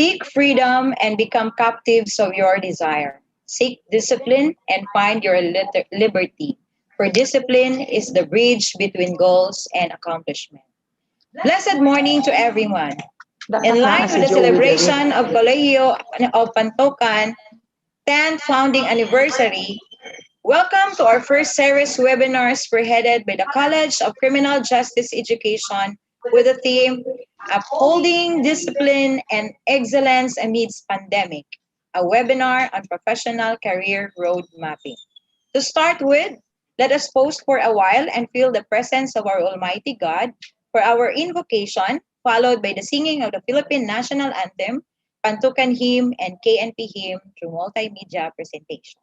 Seek freedom and become captives of your desire. Seek discipline and find your liberty. For discipline is the bridge between goals and accomplishment. Blessed morning to everyone. Dapat In naa line si with the Joey dali. celebration of Colegio of Pantocan 10th founding anniversary, welcome to our first series webinars spearheaded by the College of Criminal Justice Education with the theme Upholding Discipline and Excellence Amidst Pandemic, a webinar on professional career road mapping. To start with, let us pause for a while and feel the presence of our Almighty God for our invocation, followed by the singing of the Philippine National Anthem, Pantukan Hymn, and KNP Hymn through multimedia presentation.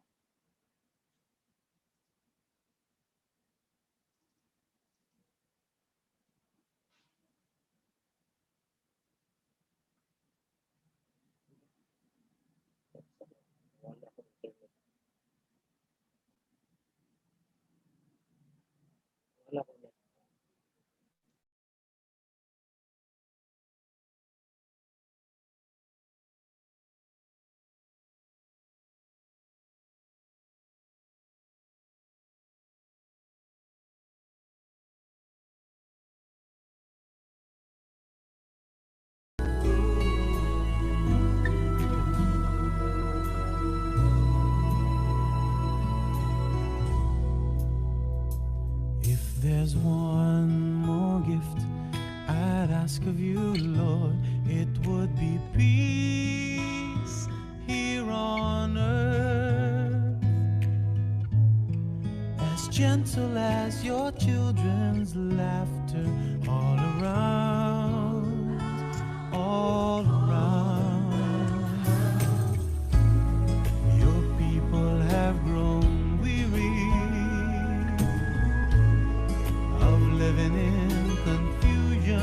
If there's one more gift I'd ask of you, Lord, it would be peace here on earth, as gentle as your children's laughter all around, all around. Your people have grown weary of living in confusion.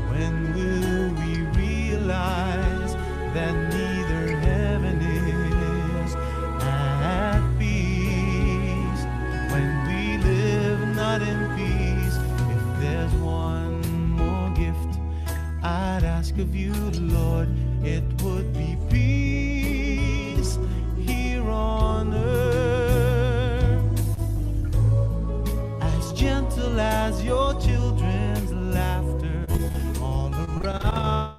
When will we realize that neither heaven is at peace? When we live not in peace, if there's one more gift I'd ask of you, Lord, it would be peace here on earth, as gentle as your children's laughter all around,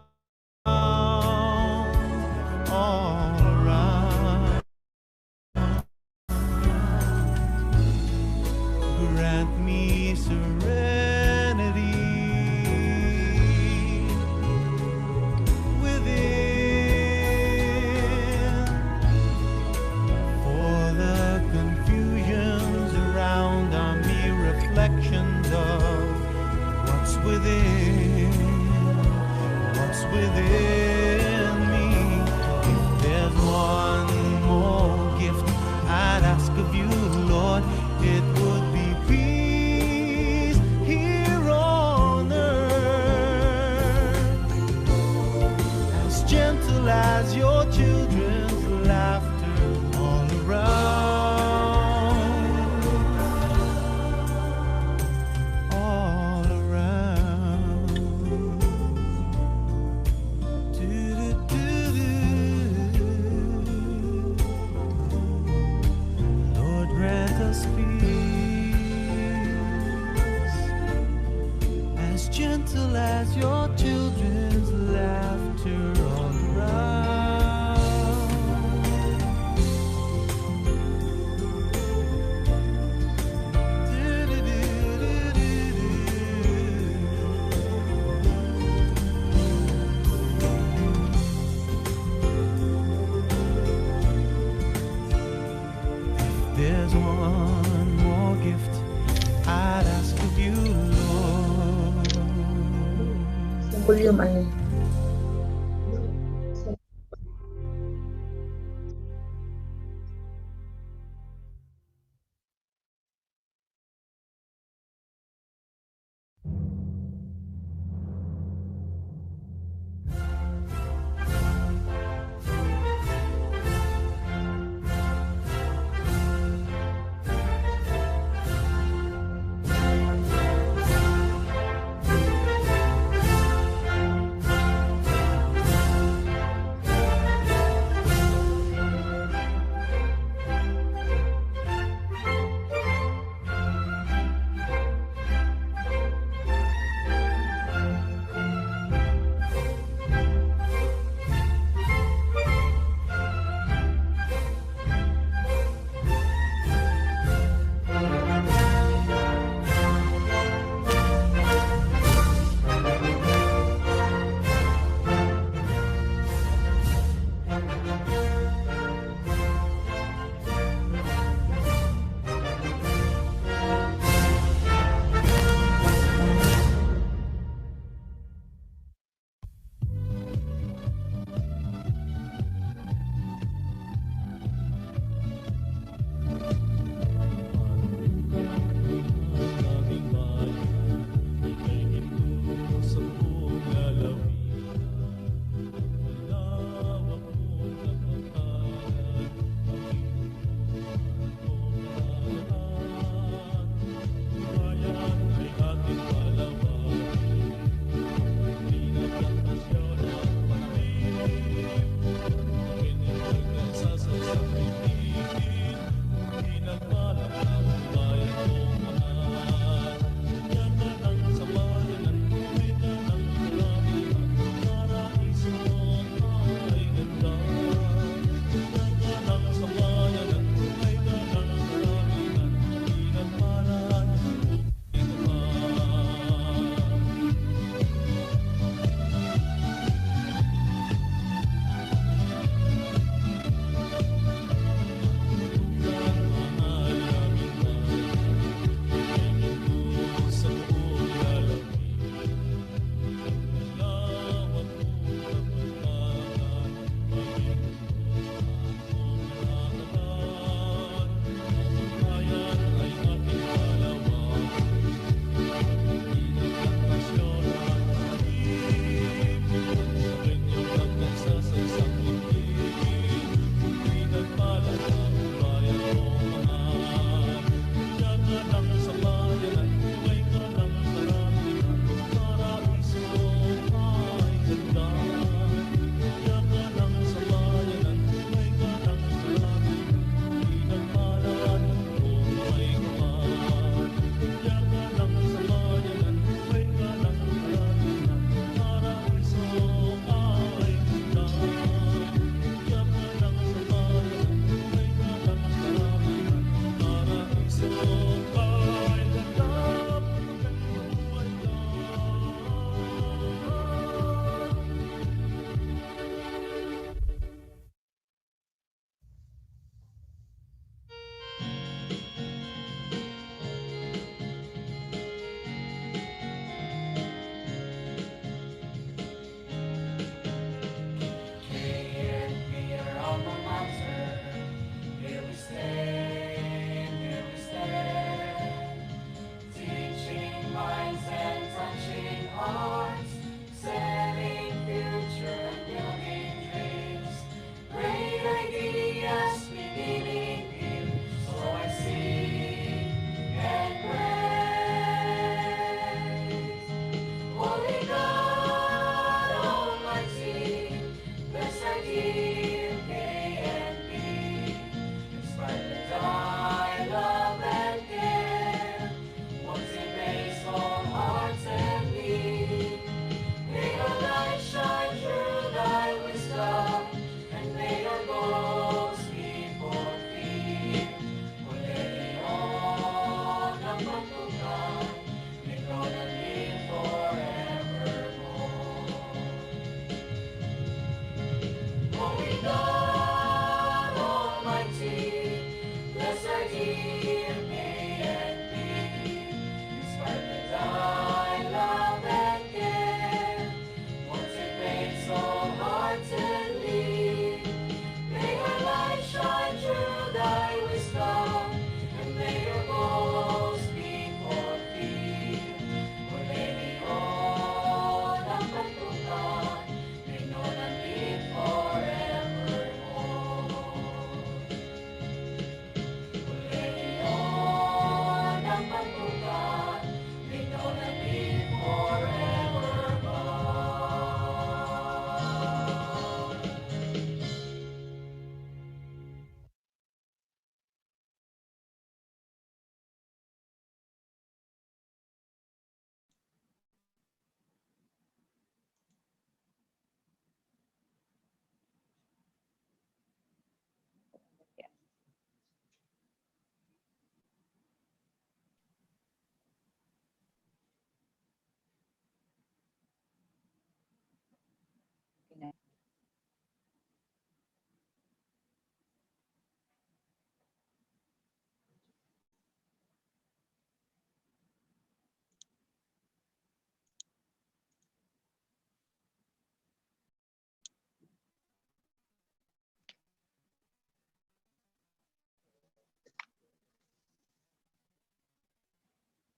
all around. Grant me serenity within, for the confusions around are mere reflections of what's within, what's within me. If there's one more gift I'd ask of you, Lord, it would be peace here on earth, as gentle as your children's laughter all around, all around. Do-do-do-do. Lord, grant us peace, as gentle as your children's laughter all around. If there's one more gift I'd ask of you, Lord, Volume ano.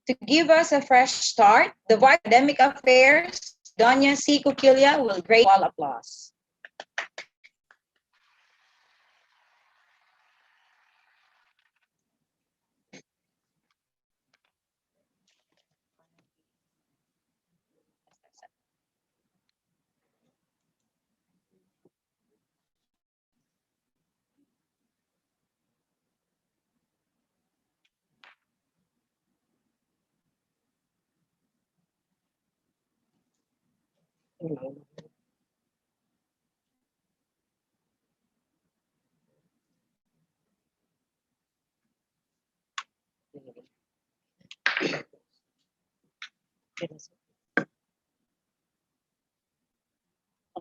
To give us a fresh start, the Vice President of Academic Affairs, Doña C. Cuquilla, will grace us with a round of applause.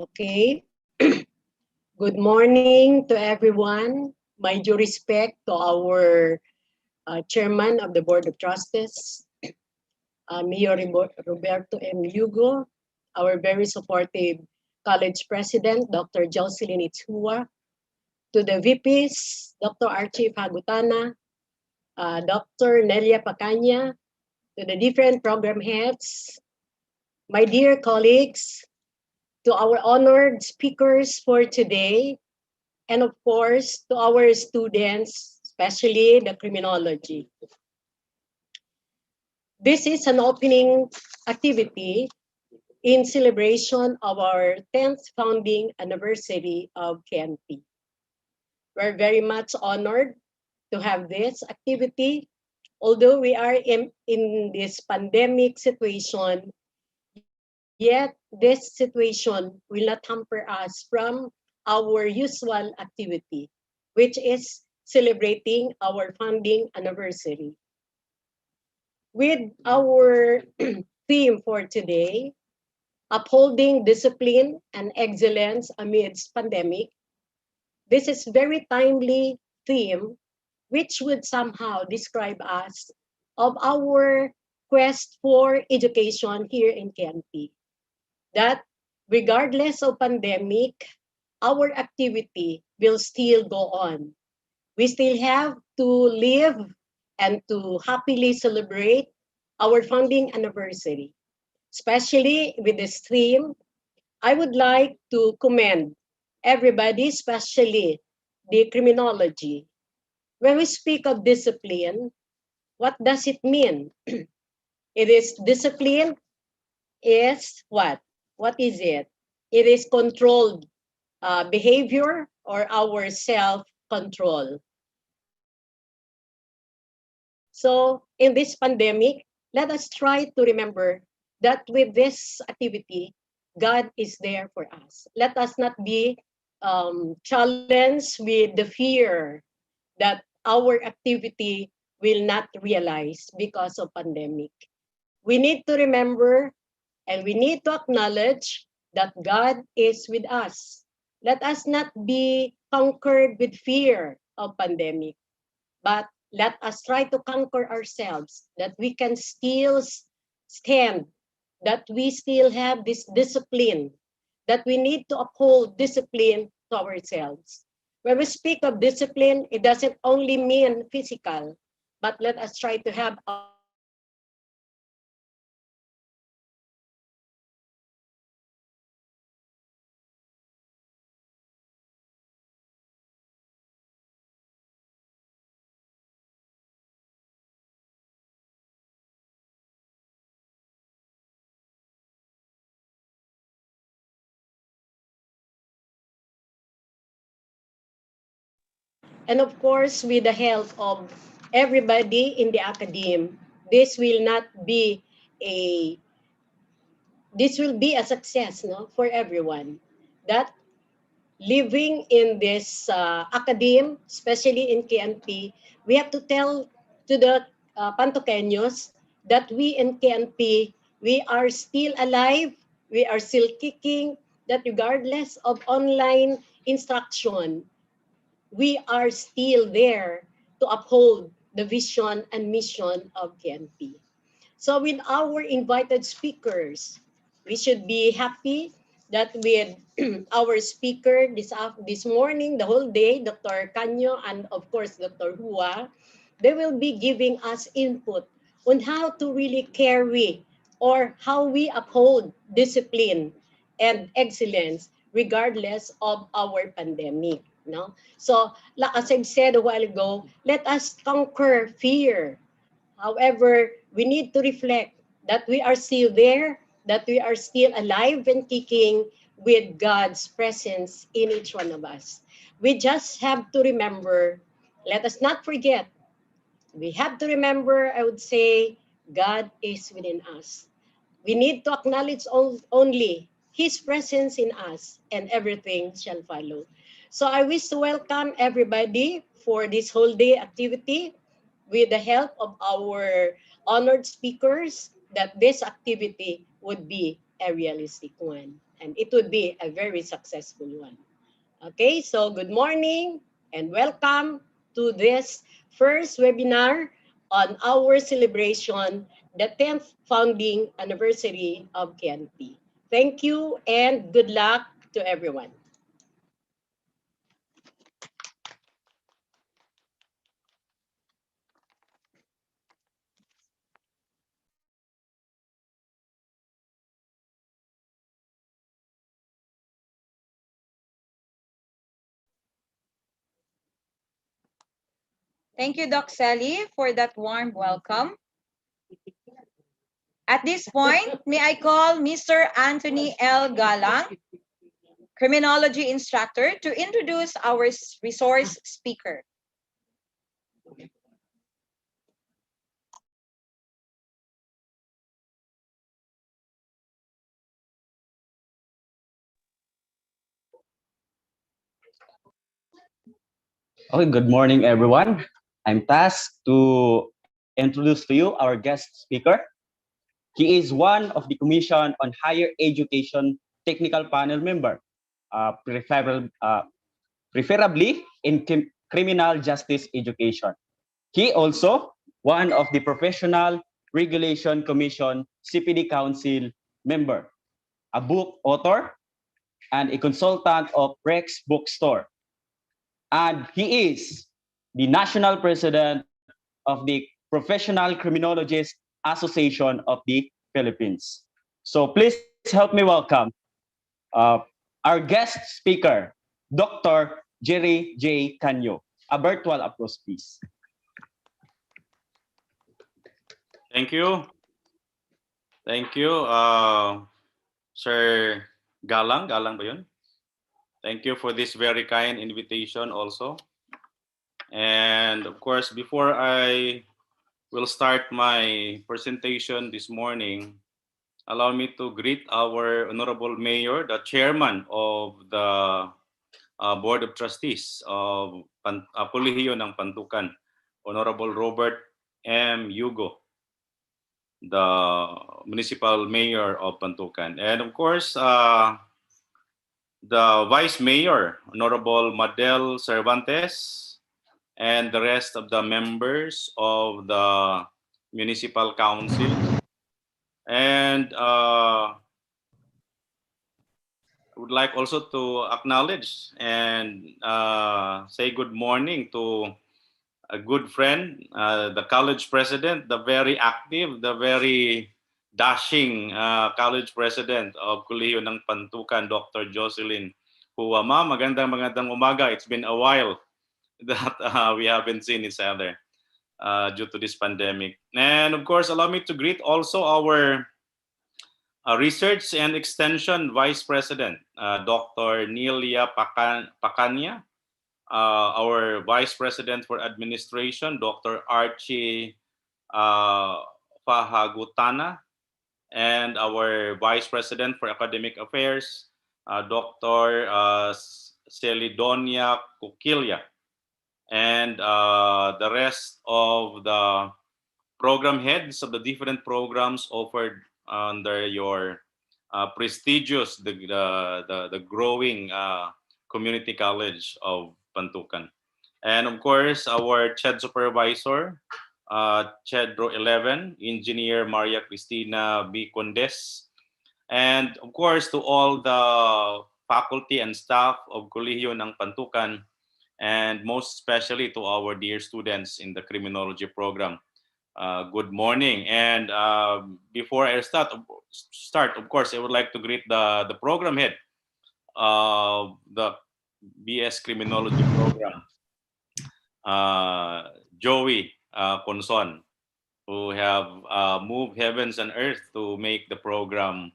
Okay. Good morning to everyone. My due respect to our chairman of the Board of Trustees, Mayor Roberto M. Lugo, our very supportive college president, Dr. Jocelyn Itzhua, to the VPs, Dr. Archie Fagutana, Dr. Nelia Pacanya, to the different program heads, my dear colleagues, to our honored speakers for today, and of course, to our students, especially the criminology. This is an opening activity in celebration of our 10th founding anniversary of KNP. We're very much honored to have this activity. Although we are in this pandemic situation, yet this situation will not hamper us from our usual activity, which is celebrating our founding anniversary. With our theme for today, upholding discipline and excellence amidst pandemic, this is very timely theme which would somehow describe us of our quest for education here in KNP. That regardless of pandemic, our activity will still go on. We still have to live and to happily celebrate our founding anniversary. Especially with this theme, I would like to commend everybody, especially the criminology. When we speak of discipline, what does it mean? It is discipline is what? What is it? It is controlled behavior or our self-control. So in this pandemic, let us try to remember that with this activity, God is there for us. Let us not be challenged with the fear that our activity will not realize because of pandemic. We need to remember and we need to acknowledge that God is with us. Let us not be conquered with fear of pandemic, but let us try to conquer ourselves, that we can still stand, that we still have this discipline, that we need to uphold discipline to ourselves. When we speak of discipline, it doesn't only mean physical, but let us try to have our mental discipline, emotional discipline, physical discipline, and mental and of course, with the help of everybody in the academe, this will not be a this will be a success, no, for everyone. That living in this academe, especially in KNP, we have to tell to the Pantoqueños that we in KNP, we are still alive, we are still kicking, that regardless of online instruction, we are still there to uphold the vision and mission of KNP. So with our invited speakers, we should be happy that with our speaker this morning, the whole day, Dr. Canyo and of course Dr. Hua, they will be giving us input on how to really carry or how we uphold discipline and excellence regardless of our pandemic. No? So, as I've said a while ago, let us conquer fear. However, we need to reflect that we are still there, that we are still alive and kicking with God's presence in each one of us. We just have to remember, let us not forget, we have to remember, I would say, God is within us. We need to acknowledge only His presence in us, and everything shall follow. So I wish to welcome everybody for this whole day activity with the help of our honored speakers, that this activity would be a realistic one and it would be a very successful one. Okay, so good morning and welcome to this first webinar on our celebration, the 10th founding anniversary of KNP. Thank you and good luck to everyone. Thank you, Doc Sally, for that warm welcome. At this point, may I call Mr. Anthony L. Galang, criminology instructor, to introduce our resource speaker. Okay, good morning, everyone. I'm tasked to introduce to you our guest speaker. He is one of the Commission on Higher Education Technical Panel member, preferably in criminal justice education. He also one of the Professional Regulation Commission CPD Council member, a book author, and a consultant of Rex Bookstore. And he is the national president of the Professional Criminologists Association of the Philippines. So please help me welcome uh, our guest speaker, Dr. Jerry J. Canyo. A virtual applause, please. Thank you. Thank you, Sir Galang. Galang ba yun? Thank you for this very kind invitation also. And of course, before I will start my presentation this morning, allow me to greet our Honorable Mayor, the Chairman of the Board of Trustees of Kolehiyo ng Pantukan, Honorable Robert M. Yugo, the Municipal Mayor of Pantukan. And of course, the Vice Mayor, Honorable Madel Cervantes, and the rest of the members of the Municipal Council. And I would like also to acknowledge and say good morning to a good friend, the college president, the very active, the very dashing college president of Kolehiyo ng Pantukan, Dr. Jocelyn Huwa. Ma'am, magandang umaga. It's been a while that we haven't seen each other due to this pandemic. And of course, allow me to greet also our Research and Extension Vice President, Dr. Nelia Pacania, our Vice President for Administration, Dr. Archie Fahagutana, and our Vice President for Academic Affairs, Dr. Celidonia Cuquilla, and the rest of the program heads of the different programs offered under your prestigious, the growing community college of Pantukan. And of course, our CHED supervisor, CHEDRO 11, Engineer Maria Cristina B. Condes. And of course, to all the faculty and staff of Kolehiyo ng Pantukan, and most especially to our dear students in the criminology program. good morning. And before I start, of course, I would like to greet the program head of the BS Criminology program, Joey Conson, who have moved heavens and earth to make the program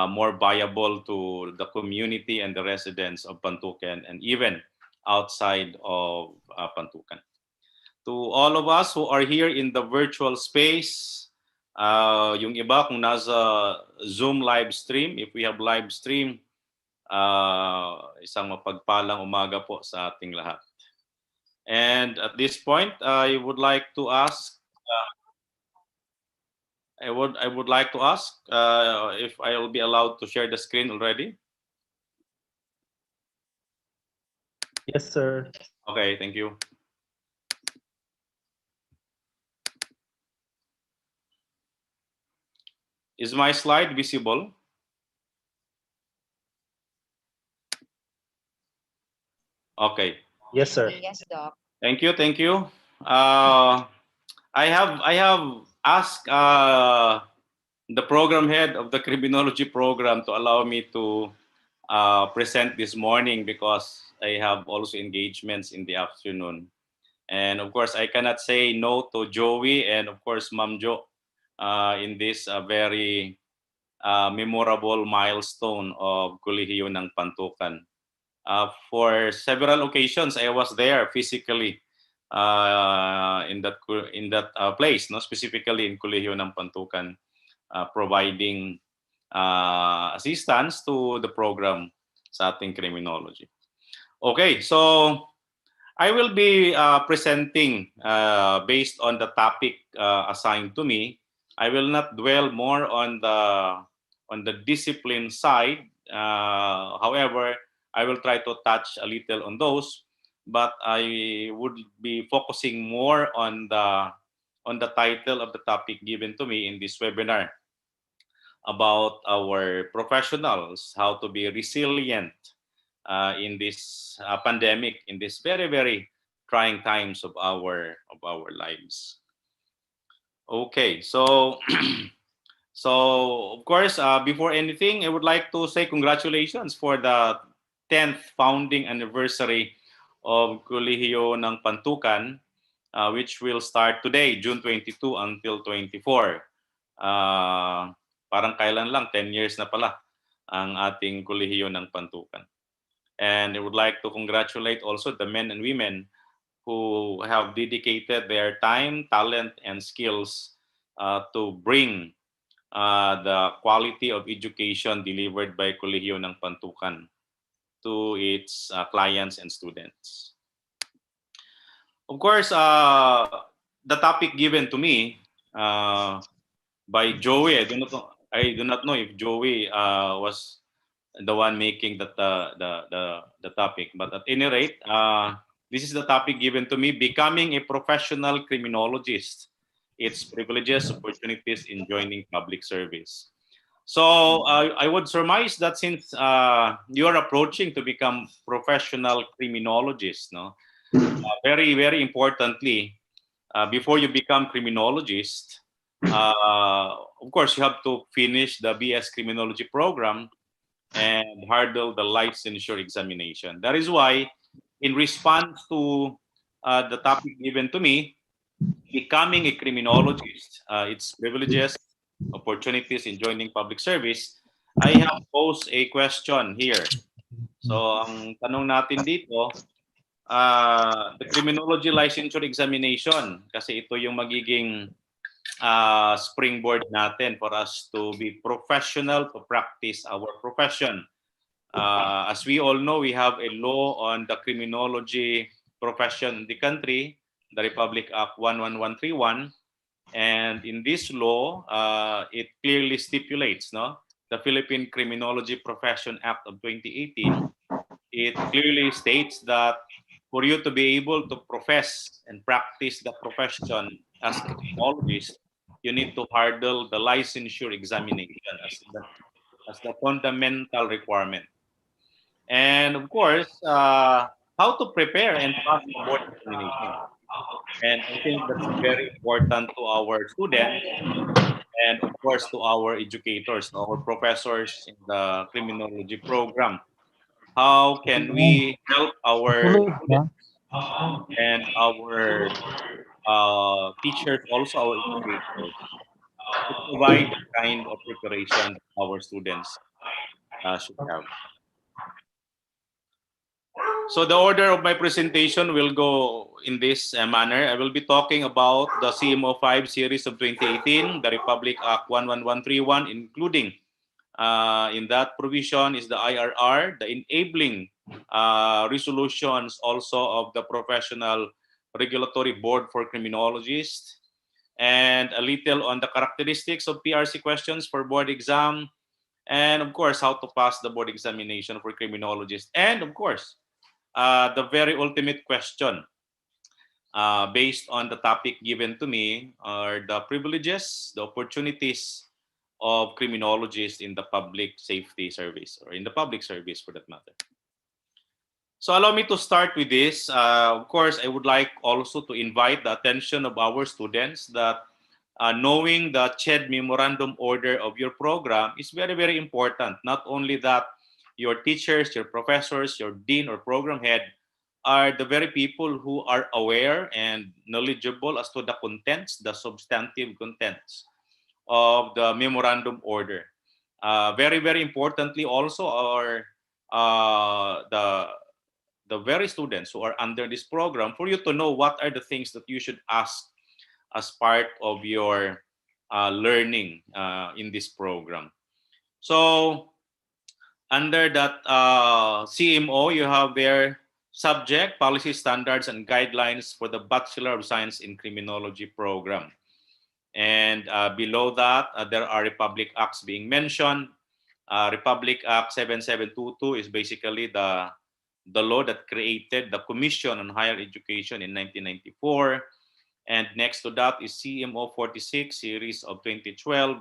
more viable to the community and the residents of Pantucan and even outside of Pantucan. To all of us who are here in the virtual space, yung iba kung nasa Zoom live stream, if we have live stream, isang mapagpalang umaga po sa ating lahat. And at this point, I would like to ask if I will be allowed to share the screen already. Yes, sir. Okay, thank you. Is my slide visible? Okay. Yes, sir. Yes, Doc. Thank you. Thank you. I have asked the program head of the criminology program to allow me to present this morning because I have also engagements in the afternoon. And of course, I cannot say no to Joey and of course, Ma'am Jo in this very memorable milestone of Kolehiyo ng Pantukan. For several occasions, I was there physically in that place, no, specifically in Kolehiyo ng Pantukan, providing assistance to the program sa ating criminology. Okay, so I will be presenting based on the topic assigned to me. I will not dwell more on the discipline side. However, I will try to touch a little on those, but I would be focusing more on the title of the topic given to me in this webinar about our professionals, how to be resilient in this pandemic, in this very, very trying times of our lives. Okay, so so of course, before anything, I would like to say congratulations for the 10th founding anniversary of Kolehiyo ng Pantukan, which will start today, June 22 until 24. Parang kailan lang, 10 years na pala ang ating Kolehiyo ng Pantukan. And I would like to congratulate also the men and women who have dedicated their time, talent, and skills to bring the quality of education delivered by Kolehiyo ng Pantukan to its clients and students. Of course, the topic given to me by Joey, I do not know if Joey was the one making the topic, but at any rate, this is the topic given to me: becoming a professional criminologist, its privileges, opportunities in joining public service. So I would surmise that since you are approaching to become professional criminologist, no, very, very importantly, before you become criminologist, of course, you have to finish the BS Criminology program and hurdle the licensure examination. That is why, in response to the topic given to me, becoming a criminologist, its privileges, opportunities in joining public service, I have posed a question here. So, ang tanong natin dito, the criminology licensure examination, kasi ito yung magiging springboard natin for us to be professional to practice our profession. As we all know, we have a law on the criminology profession in the country, the Republic Act 11131. And in this law, it clearly stipulates, no, the Philippine Criminology Profession Act of 2018. It clearly states that for you to be able to profess and practice the profession as a criminologist, you need to hurdle the licensure examination as the fundamental requirement. And of course, how to prepare and pass the board examination. And I think that's very important to our students and, of course, to our educators, our professors in the criminology program. How can we help our students and our teachers, also our educators, to provide the kind of preparation that our students should have? So the order of my presentation will go in this manner. I will be talking about the CMO5 series of 2018, the Republic Act 11131, including in that provision is the IRR, the enabling resolutions also of the Professional Regulatory Board for Criminologists, and a little on the characteristics of PRC questions for board exam, and of course, how to pass the board examination for criminologists, and of course, the very ultimate question based on the topic given to me are the privileges, the opportunities of criminologists in the public safety service or in the public service for that matter. So allow me to start with this. Of course, I would like also to invite the attention of our students that knowing the CHED Memorandum Order of your program is very, very important. Not only that, your teachers, your professors, your dean or program head are the very people who are aware and knowledgeable as to the contents, the substantive contents of the memorandum order. Very, very importantly, also are the very students who are under this program for you to know what are the things that you should ask as part of your learning in this program. So under that CMO, you have their subject, policy standards and guidelines for the Bachelor of Science in Criminology program. And below that, there are Republic Acts being mentioned. Republic Act 7722 is basically the law that created the Commission on Higher Education in 1994. And next to that is CMO 46, series of 2012.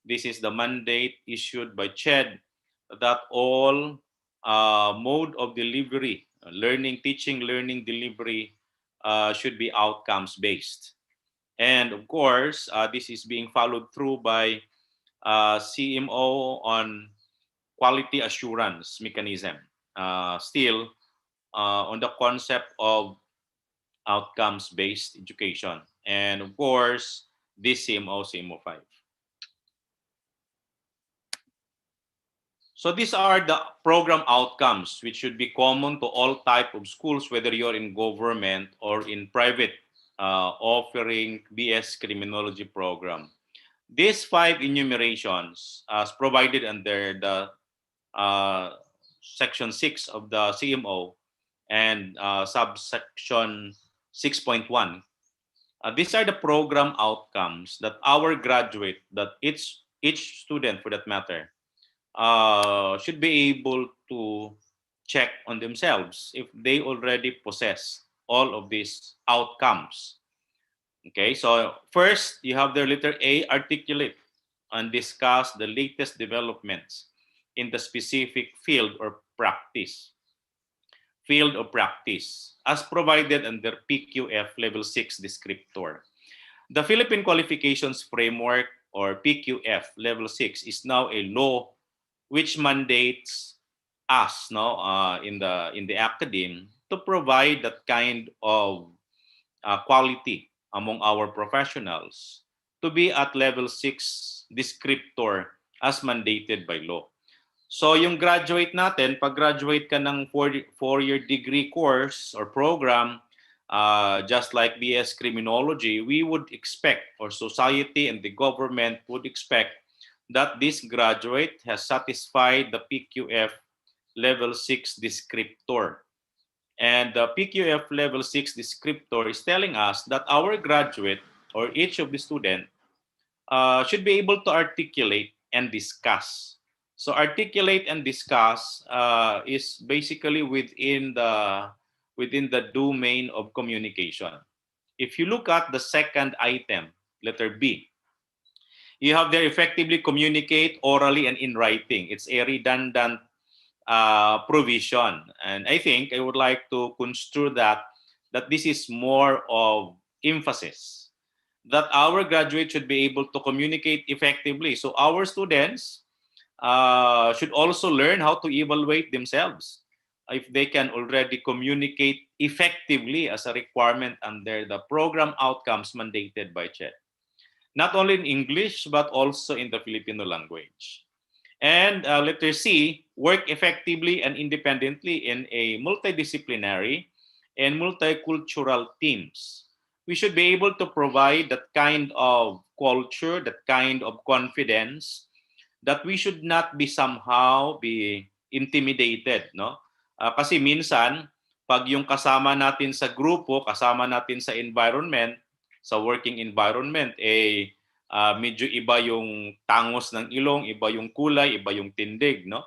This is the mandate issued by CHED that all mode of delivery, learning, teaching, learning, delivery should be outcomes based. And of course, this is being followed through by CMO on quality assurance mechanism. Still on the concept of outcomes-based education. And of course, this CMO, CMO5. So these are the program outcomes, which should be common to all type of schools, whether you're in government or in private offering BS Criminology program. These 5 enumerations as provided under the section 6 of the CMO and subsection 6.1. These are the program outcomes that our graduate, that each student for that matter, should be able to check on themselves if they already possess all of these outcomes. Okay, so first you have their letter A, articulate and discuss the latest developments in the specific field or practice. Field of practice as provided under PQF Level 6 descriptor. The Philippine Qualifications Framework or PQF Level 6 is now a law which mandates us in the academe to provide that kind of quality among our professionals to be at level 6 descriptor as mandated by law. So yung graduate natin, pag graduate ka ng 4-year degree course or program, just like BS Criminology, we would expect, or society and the government would expect, that this graduate has satisfied the PQF level 6 descriptor. And the PQF level 6 descriptor is telling us that our graduate or each of the student should be able to articulate and discuss. So articulate and discuss is basically within the domain of communication. If you look at the second item, letter B, you have there effectively communicate orally and in writing. It's a redundant provision. And I think I would like to construe that that this is more of emphasis, that our graduates should be able to communicate effectively. So our students should also learn how to evaluate themselves if they can already communicate effectively as a requirement under the program outcomes mandated by CHED. Not only in English, but also in the Filipino language. And letter C, work effectively and independently in a multidisciplinary and multicultural teams. We should be able to provide that kind of culture, that kind of confidence, that we should not be somehow be intimidated, no? Kasi minsan, pag yung kasama natin sa grupo, kasama natin sa environment, sa working environment, medyo iba yung tangos ng ilong, iba yung kulay, iba yung tindig, no?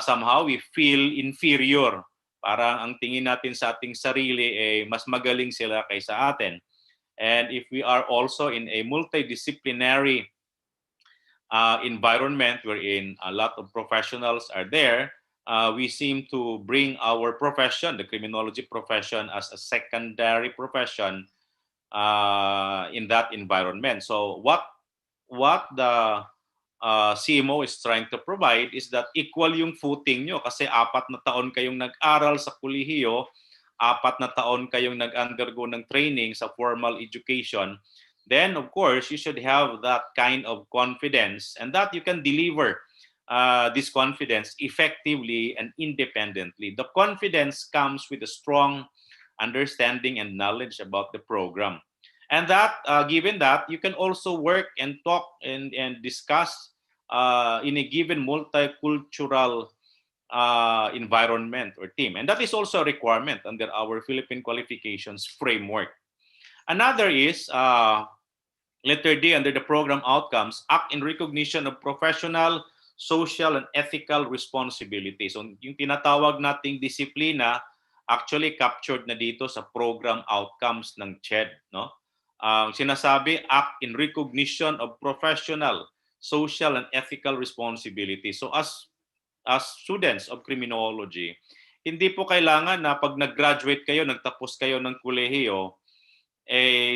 Somehow we feel inferior. Parang ang tingin natin sa ating sarili mas magaling sila kaysa atin. And if we are also in a multidisciplinary environment wherein a lot of professionals are there, we seem to bring our profession, the criminology profession, as a secondary profession in that environment. So what the CMO is trying to provide is that equal yung footing nyo kasi 4 na taon kayong nag-aral sa kolehiyo, 4 na taon kayong nag-undergo ng training sa formal education, then of course you should have that kind of confidence and that you can deliver this confidence effectively and independently. The confidence comes with a strong understanding and knowledge about the program. And that, given that, you can also work and talk and discuss in a given multicultural environment or team. And that is also a requirement under our Philippine Qualifications framework. Another is, letter D, under the program outcomes, act in recognition of professional, social, and ethical responsibility. So yung tinatawag nating disiplina, actually captured na dito sa program outcomes ng CHED, no? Sinasabi, act in recognition of professional, social, and ethical responsibility. So as students of criminology, hindi po kailangan na pag nag-graduate kayo, nagtapos kayo ng kolehiyo,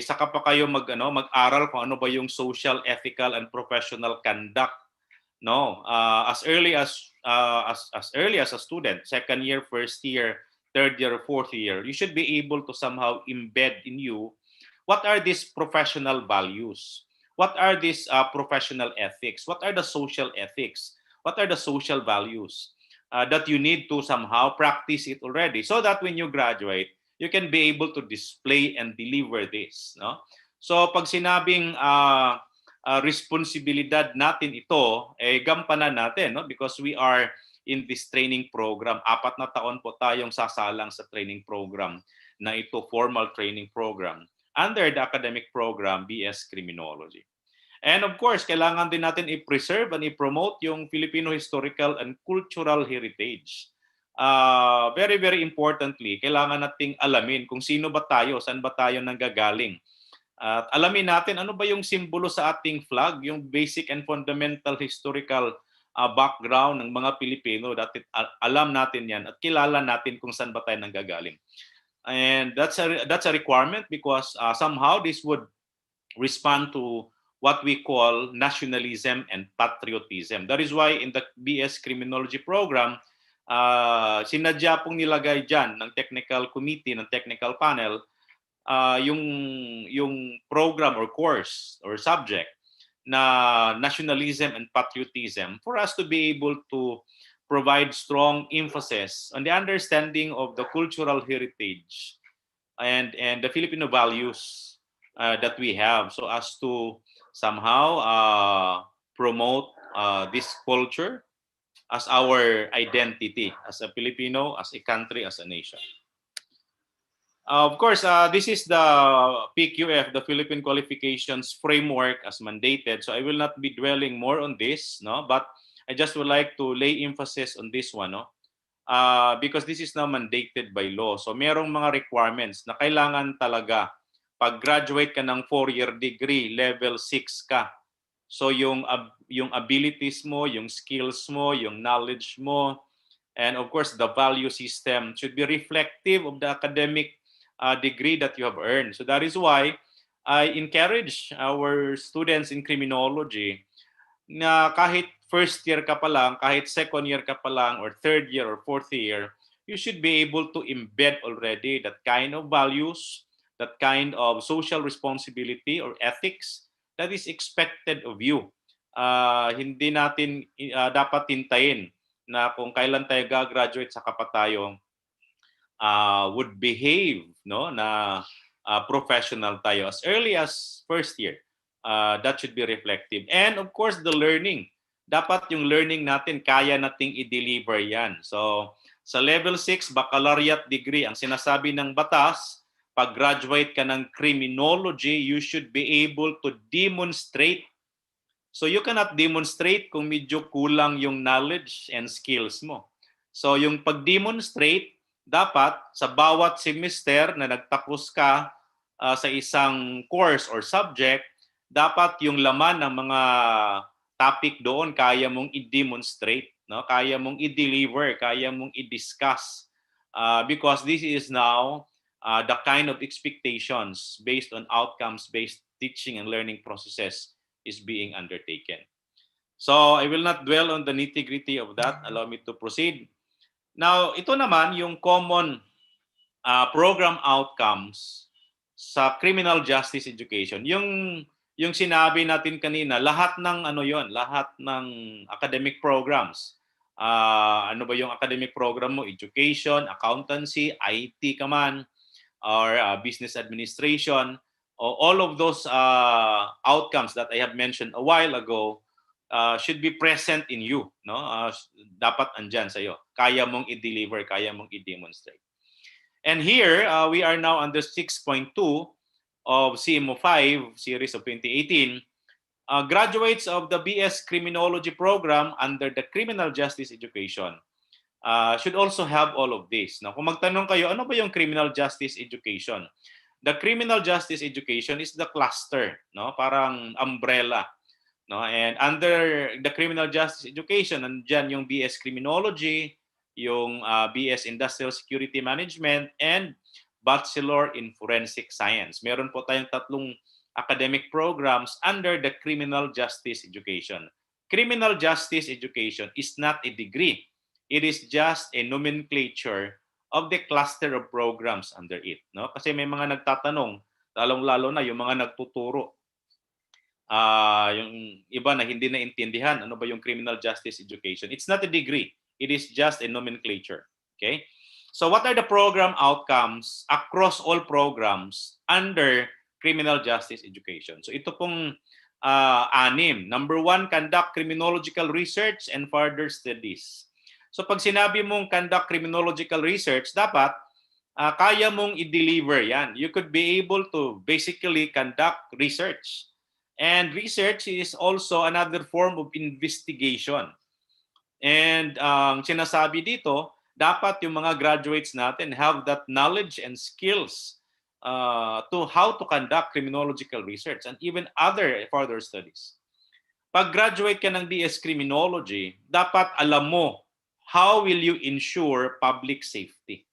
saka pa kayo mag-aral kung ano ba yung social, ethical, and professional conduct. No, as early as a student, second year, first year, third year, fourth year, you should be able to somehow embed in you what are these professional values, what are these professional ethics, what are the social ethics, what are the social values that you need to somehow practice it already, so that when you graduate, you can be able to display and deliver this. No, so pag sinabing responsibilidad natin ito, gampanan natin, no? Because we are in this training program. 4 na taon po tayong sasalang sa training program na ito, formal training program, under the academic program BS Criminology. And of course, kailangan din natin i-preserve and i-promote yung Filipino historical and cultural heritage. Very, very importantly, kailangan nating alamin kung sino ba tayo, saan ba tayo nanggagaling. At alamin natin ano ba yung simbolo sa ating flag, yung basic and fundamental historical background ng mga Pilipino. Alam natin yan at kilala natin kung saan ba tayo nanggagaling. And that's a requirement because somehow this would respond to what we call nationalism and patriotism. That is why in the BS Criminology program, sinadya pong nilagay dyan ng technical committee, ng technical panel, yung program or course or subject na nationalism and patriotism for us to be able to provide strong emphasis on the understanding of the cultural heritage and the Filipino values that we have, so as to somehow promote this culture as our identity as a Filipino, as a country, as a nation. Of course, this is the PQF, the Philippine Qualifications Framework as mandated. So I will not be dwelling more on this, no, but I just would like to lay emphasis on this one, no, because this is now mandated by law. So merong mga requirements na kailangan talaga pag graduate ka ng 4-year degree, level 6 ka. So yung abilities mo, yung skills mo, yung knowledge mo, and of course the value system should be reflective of the academic degree that you have earned. So that is why I encourage our students in criminology na kahit first year ka pa lang, kahit second year ka pa lang, or third year or fourth year, you should be able to embed already that kind of values, that kind of social responsibility or ethics that is expected of you. Hindi natin dapat hintayin na kung kailan tayo gagraduate sa tayo would behave no na professional tayo as early as first year. That should be reflective. And of course, the learning. Dapat yung learning natin, kaya nating i-deliver yan. So, sa level 6, baccalaureate degree, ang sinasabi ng batas, pag graduate ka ng criminology, you should be able to demonstrate. So, you cannot demonstrate kung medyo kulang yung knowledge and skills mo. So, yung pag-demonstrate, dapat sa bawat semester na nagtapos ka sa isang course or subject, dapat yung laman ng mga topic doon kaya mong i-demonstrate, no? Kaya mong i-deliver, kaya mong i-discuss. Because this is now the kind of expectations based on outcomes-based teaching and learning processes is being undertaken. So I will not dwell on the nitty-gritty of that. Allow me to proceed. Now, ito naman yung common program outcomes sa criminal justice education. Yung sinabi natin kanina, lahat ng lahat ng academic programs. Ano ba yung academic program mo? Education, accountancy, IT ka man, or business administration. All of those outcomes that I have mentioned a while ago should be present in you. No? Dapat andyan sa'yo. Kaya mong i-deliver, kaya mong i-demonstrate. And here, we are now under 6.2 of CMO5 series of 2018. Graduates of the BS Criminology program under the Criminal Justice Education should also have all of this. Now, kung magtanong kayo, ano ba yung Criminal Justice Education? The Criminal Justice Education is the cluster, no? Parang umbrella. No? And under the Criminal Justice Education, nandiyan yung BS Criminology, yung BS Industrial Security Management, and Bachelor in Forensic Science. Meron po tayong tatlong academic programs under the Criminal Justice Education. Criminal Justice Education is not a degree. It is just a nomenclature of the cluster of programs under it. No? Kasi may mga nagtatanong, lalong-lalo na yung mga nagtuturo. Yung iba na hindi naintindihan, ano ba yung Criminal Justice Education? It's not a degree. It is just a nomenclature. Okay? So what are the program outcomes across all programs under criminal justice education? So ito pong anim. Number 1, conduct criminological research and further studies. So pag sinabi mong conduct criminological research, dapat kaya mong i-deliver yan. You could be able to basically conduct research. And research is also another form of investigation. And ang sinasabi dito, dapat yung mga graduates natin have that knowledge and skills to how to conduct criminological research and even other further studies. Pag graduate ka ng BS Criminology, dapat alam mo how will you ensure public safety.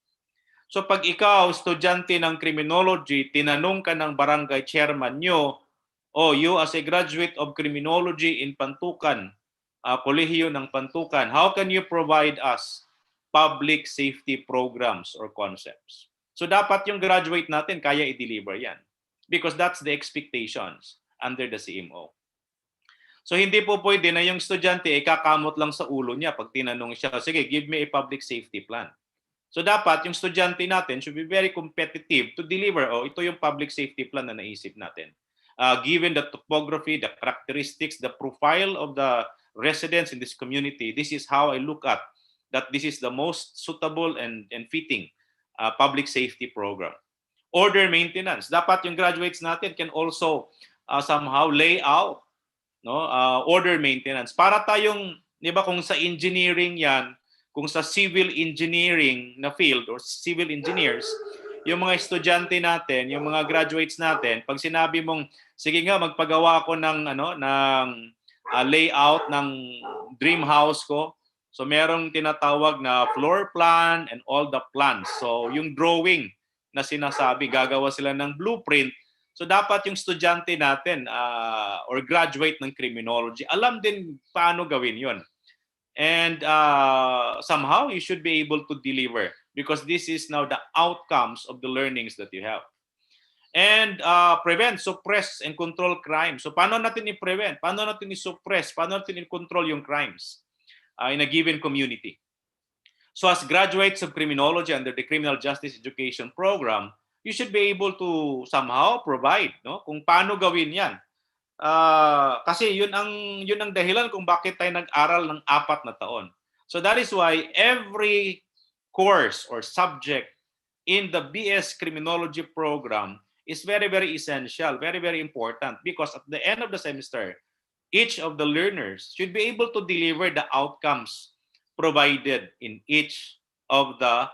So pag ikaw, estudyante ng criminology, tinanong ka ng barangay chairman nyo, you as a graduate of criminology in Pantukan, kolehiyo ng Pantukan, how can you provide us public safety programs or concepts? So dapat yung graduate natin kaya i-deliver yan because that's the expectations under the CMO. So hindi po pwede na yung estudyante kakamot lang sa ulo niya pag tinanong siya, sige, give me a public safety plan. So dapat yung estudyante natin should be very competitive to deliver, ito yung public safety plan na naisip natin. Given the topography, the characteristics, the profile of the residents in this community, this is how I look at that this is the most suitable and fitting public safety program. Order maintenance. Dapat yung graduates natin can also somehow lay out order maintenance. Para tayong, di ba kung sa engineering yan, kung sa civil engineering na field or civil engineers, yung mga estudyante natin, yung mga graduates natin, pag sinabi mong, sige nga, magpagawa ako ng layout ng dream house ko, so merong tinatawag na floor plan and all the plans. So yung drawing na sinasabi, gagawa sila ng blueprint. So dapat yung estudyante natin or graduate ng criminology, alam din paano gawin yon. And somehow you should be able to deliver because this is now the outcomes of the learnings that you have. And prevent, suppress, and control crime. So paano natin i-prevent? Paano natin i-suppress? Paano natin i-control yung crimes in a given community? So as graduates of criminology under the Criminal Justice Education Program, you should be able to somehow provide, no, kung paano gawin yan. Kasi yun ang dahilan kung bakit tayo nag-aral ng 4 na taon. So that is why every course or subject in the BS Criminology program is very, very essential, very, very important because at the end of the semester, each of the learners should be able to deliver the outcomes provided in each of the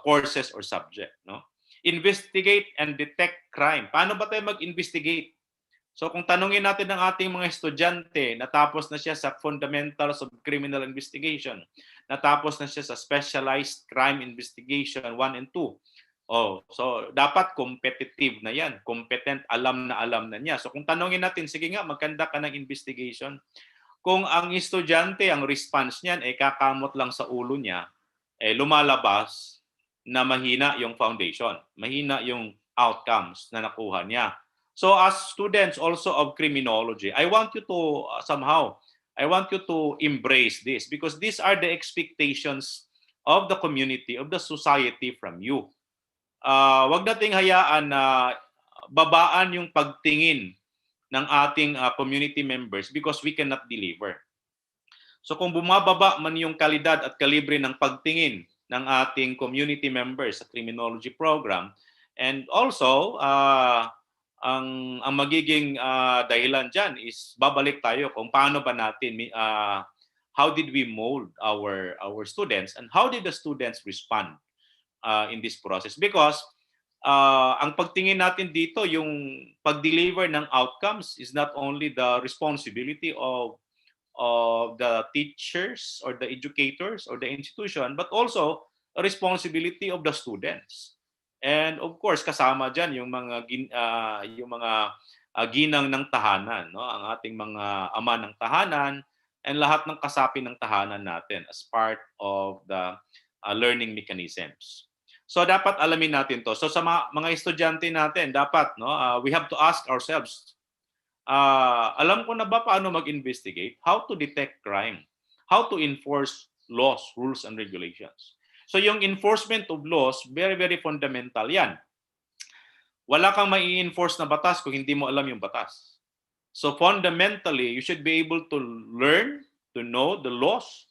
courses or subject. No? Investigate and detect crime. Paano ba tayo mag-investigate? So kung tanungin natin ng ating mga estudyante, natapos na siya sa Fundamentals of Criminal Investigation, natapos na siya sa Specialized Crime Investigation 1 and 2. Oh, so dapat competitive na yan. Competent, alam na niya. So kung tanungin natin, sige nga, magkanda ka ng investigation. Kung ang estudyante, ang response niyan ay kakamot lang sa ulo niya, lumalabas na mahina yung foundation, mahina yung outcomes na nakuha niya. So as students also of criminology, I want you to I want you to embrace this because these are the expectations of the community, of the society from you. Wag nating hayaan na babaan yung pagtingin ng ating community members because we cannot deliver. So kung bumababa man yung kalidad at kalibre ng pagtingin ng ating community members sa criminology program, and also ang magiging dahilan dyan is babalik tayo kung paano ba natin how did we mold our students and how did the students respond in this process because ang pagtingin natin dito yung pag-deliver ng outcomes is not only the responsibility of the teachers or the educators or the institution but also a responsibility of the students. And of course, kasama diyan yung mga ginang ng tahanan, no? Ang ating mga ama ng tahanan and lahat ng kasapi ng tahanan natin as part of the learning mechanisms. So dapat alamin natin to. So sa mga estudyante natin, dapat we have to ask ourselves, alam ko na ba paano mag-investigate? How to detect crime? How to enforce laws, rules, and regulations? So yung enforcement of laws, very, very fundamental yan. Wala kang mai-enforce na batas kung hindi mo alam yung batas. So fundamentally, you should be able to learn, to know the laws,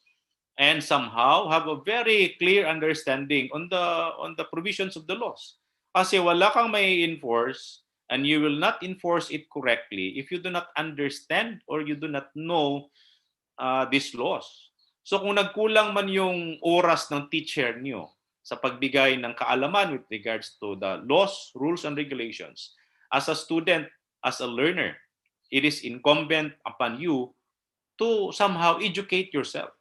and somehow have a very clear understanding on the provisions of the laws. Kasi wala kang mai-enforce and you will not enforce it correctly if you do not understand or you do not know these laws. So kung nagkulang man yung oras ng teacher niyo sa pagbigay ng kaalaman with regards to the laws, rules, and regulations, as a student, as a learner, it is incumbent upon you to somehow educate yourself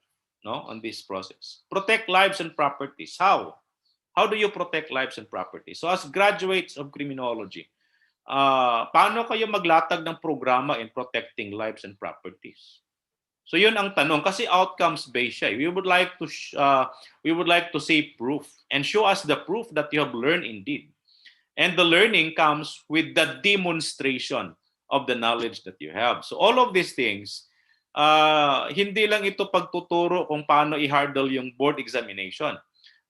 on this process. Protect lives and properties. How? How do you protect lives and properties? So as graduates of criminology, paano kayo maglatag ng programa in protecting lives and properties? So yun ang tanong kasi outcomes based siya. We would like to see proof and show us the proof that you have learned indeed. And the learning comes with the demonstration of the knowledge that you have. So all of these things, hindi lang ito pagtuturo kung paano i-hurdle yung board examination.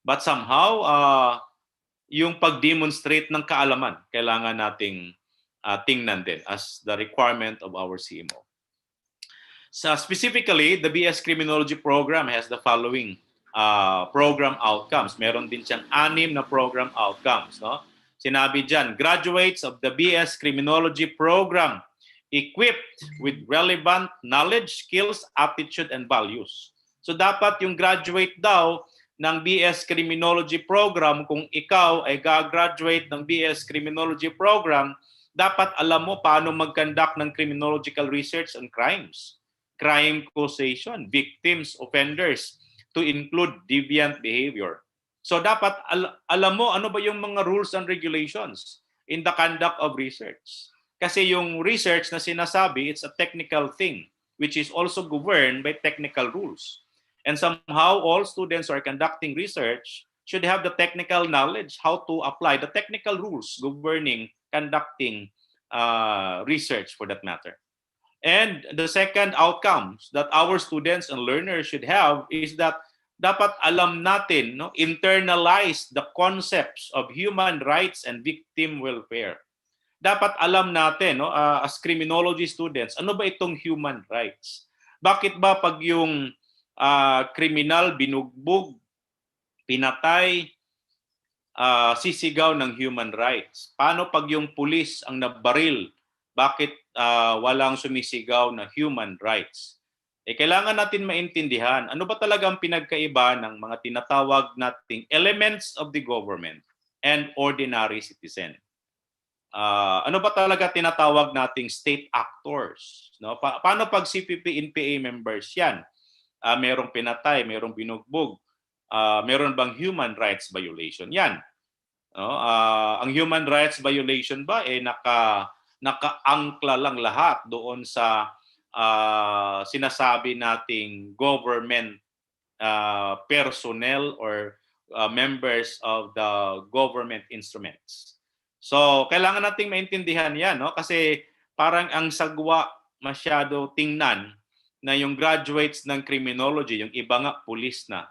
But somehow, yung pag-demonstrate ng kaalaman, kailangan nating tingnan din as the requirement of our CMO. So specifically, the BS Criminology program has the following program outcomes. Meron din siyang 6 na program outcomes. No? Sinabi dyan, graduates of the BS Criminology program equipped with relevant knowledge, skills, attitude, and values. So dapat yung graduate daw ng BS Criminology program, kung ikaw ay gagraduate ng BS Criminology program, dapat alam mo paano mag-conduct ng criminological research on crimes, crime causation, victims, offenders, to include deviant behavior. So dapat alam mo ano ba yung mga rules and regulations in the conduct of research. Kasi yung research na sinasabi, it's a technical thing which is also governed by technical rules. And somehow all students who are conducting research should have the technical knowledge how to apply the technical rules governing conducting research for that matter. And the second outcomes that our students and learners should have is that dapat alam natin, no, internalize the concepts of human rights and victim welfare. Dapat alam natin, no, as criminology students, ano ba itong human rights? Bakit ba pag yung kriminal binugbog, pinatay, sisigaw ng human rights? Paano pag yung pulis ang nabaril? Bakit walang sumisigaw na human rights? Kailangan natin maintindihan ano ba talaga ang pinagkaiba ng mga tinatawag nating elements of the government and ordinary citizen. Ano ba talaga tinatawag nating state actors? No? Paano pag CPP-NPA members yan? Merong pinatay, merong binugbog, meron bang human rights violation? Yan. No? Ang human rights violation ba nakaangkla lang lahat doon sa sinasabi nating government personnel or members of the government instruments. So, kailangan nating maintindihan yan, no? Kasi parang ang sagwa masyado tingnan na yung graduates ng criminology, yung iba nga pulis na,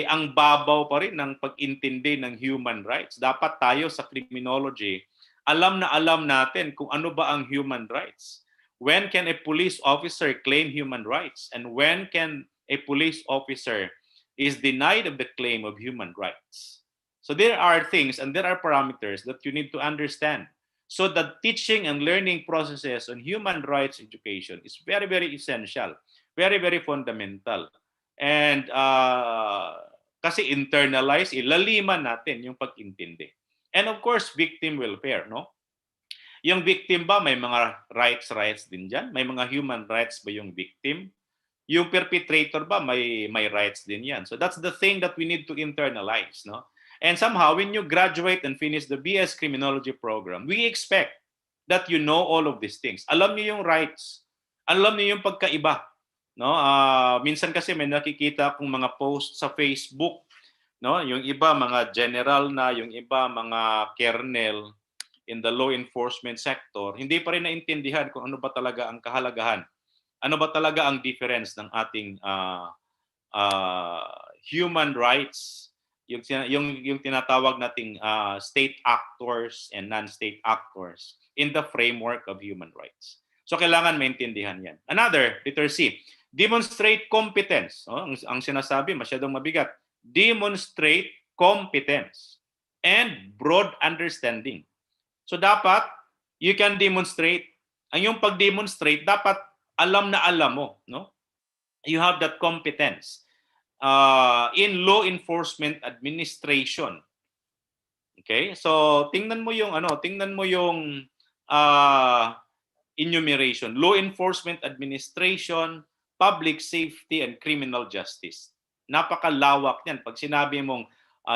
ang babaw pa rin ng pag-intindi ng human rights. Dapat tayo sa criminology, alam na alam natin kung ano ba ang human rights. When can a police officer claim human rights? And when can a police officer is denied of the claim of human rights? So there are things and there are parameters that you need to understand. So the teaching and learning processes on human rights education is very, very essential, very, very fundamental. And kasi internalize, ilaliman natin yung pag-intindi. And of course, victim welfare, no? Yung victim ba, may mga rights din dyan? May mga human rights ba yung victim? Yung perpetrator ba, may rights din yan? So that's the thing that we need to internalize, no? And somehow, when you graduate and finish the BS Criminology program, we expect that you know all of these things. Alam niyo yung rights. Alam niyo yung pagkaiba. No? Minsan kasi may nakikita akong mga post sa Facebook. No? Yung iba, mga general na, yung iba, mga kernel in the law enforcement sector, hindi pa rin naintindihan kung ano ba talaga ang kahalagahan. Ano ba talaga ang difference ng ating human rights, yung tinatawag nating state actors and non-state actors in the framework of human rights. So kailangan maintindihan yan. Another, letter C, demonstrate competence. Ang sinasabi, masyadong mabigat. Demonstrate competence and broad understanding. So dapat, you can demonstrate. Ang yung pag-demonstrate, dapat alam na alam mo. No? You have that competence. In law enforcement administration. Okay? So tingnan mo yung enumeration. Law enforcement administration, public safety and criminal justice. Napakalawak niyan. Pag sinabi mong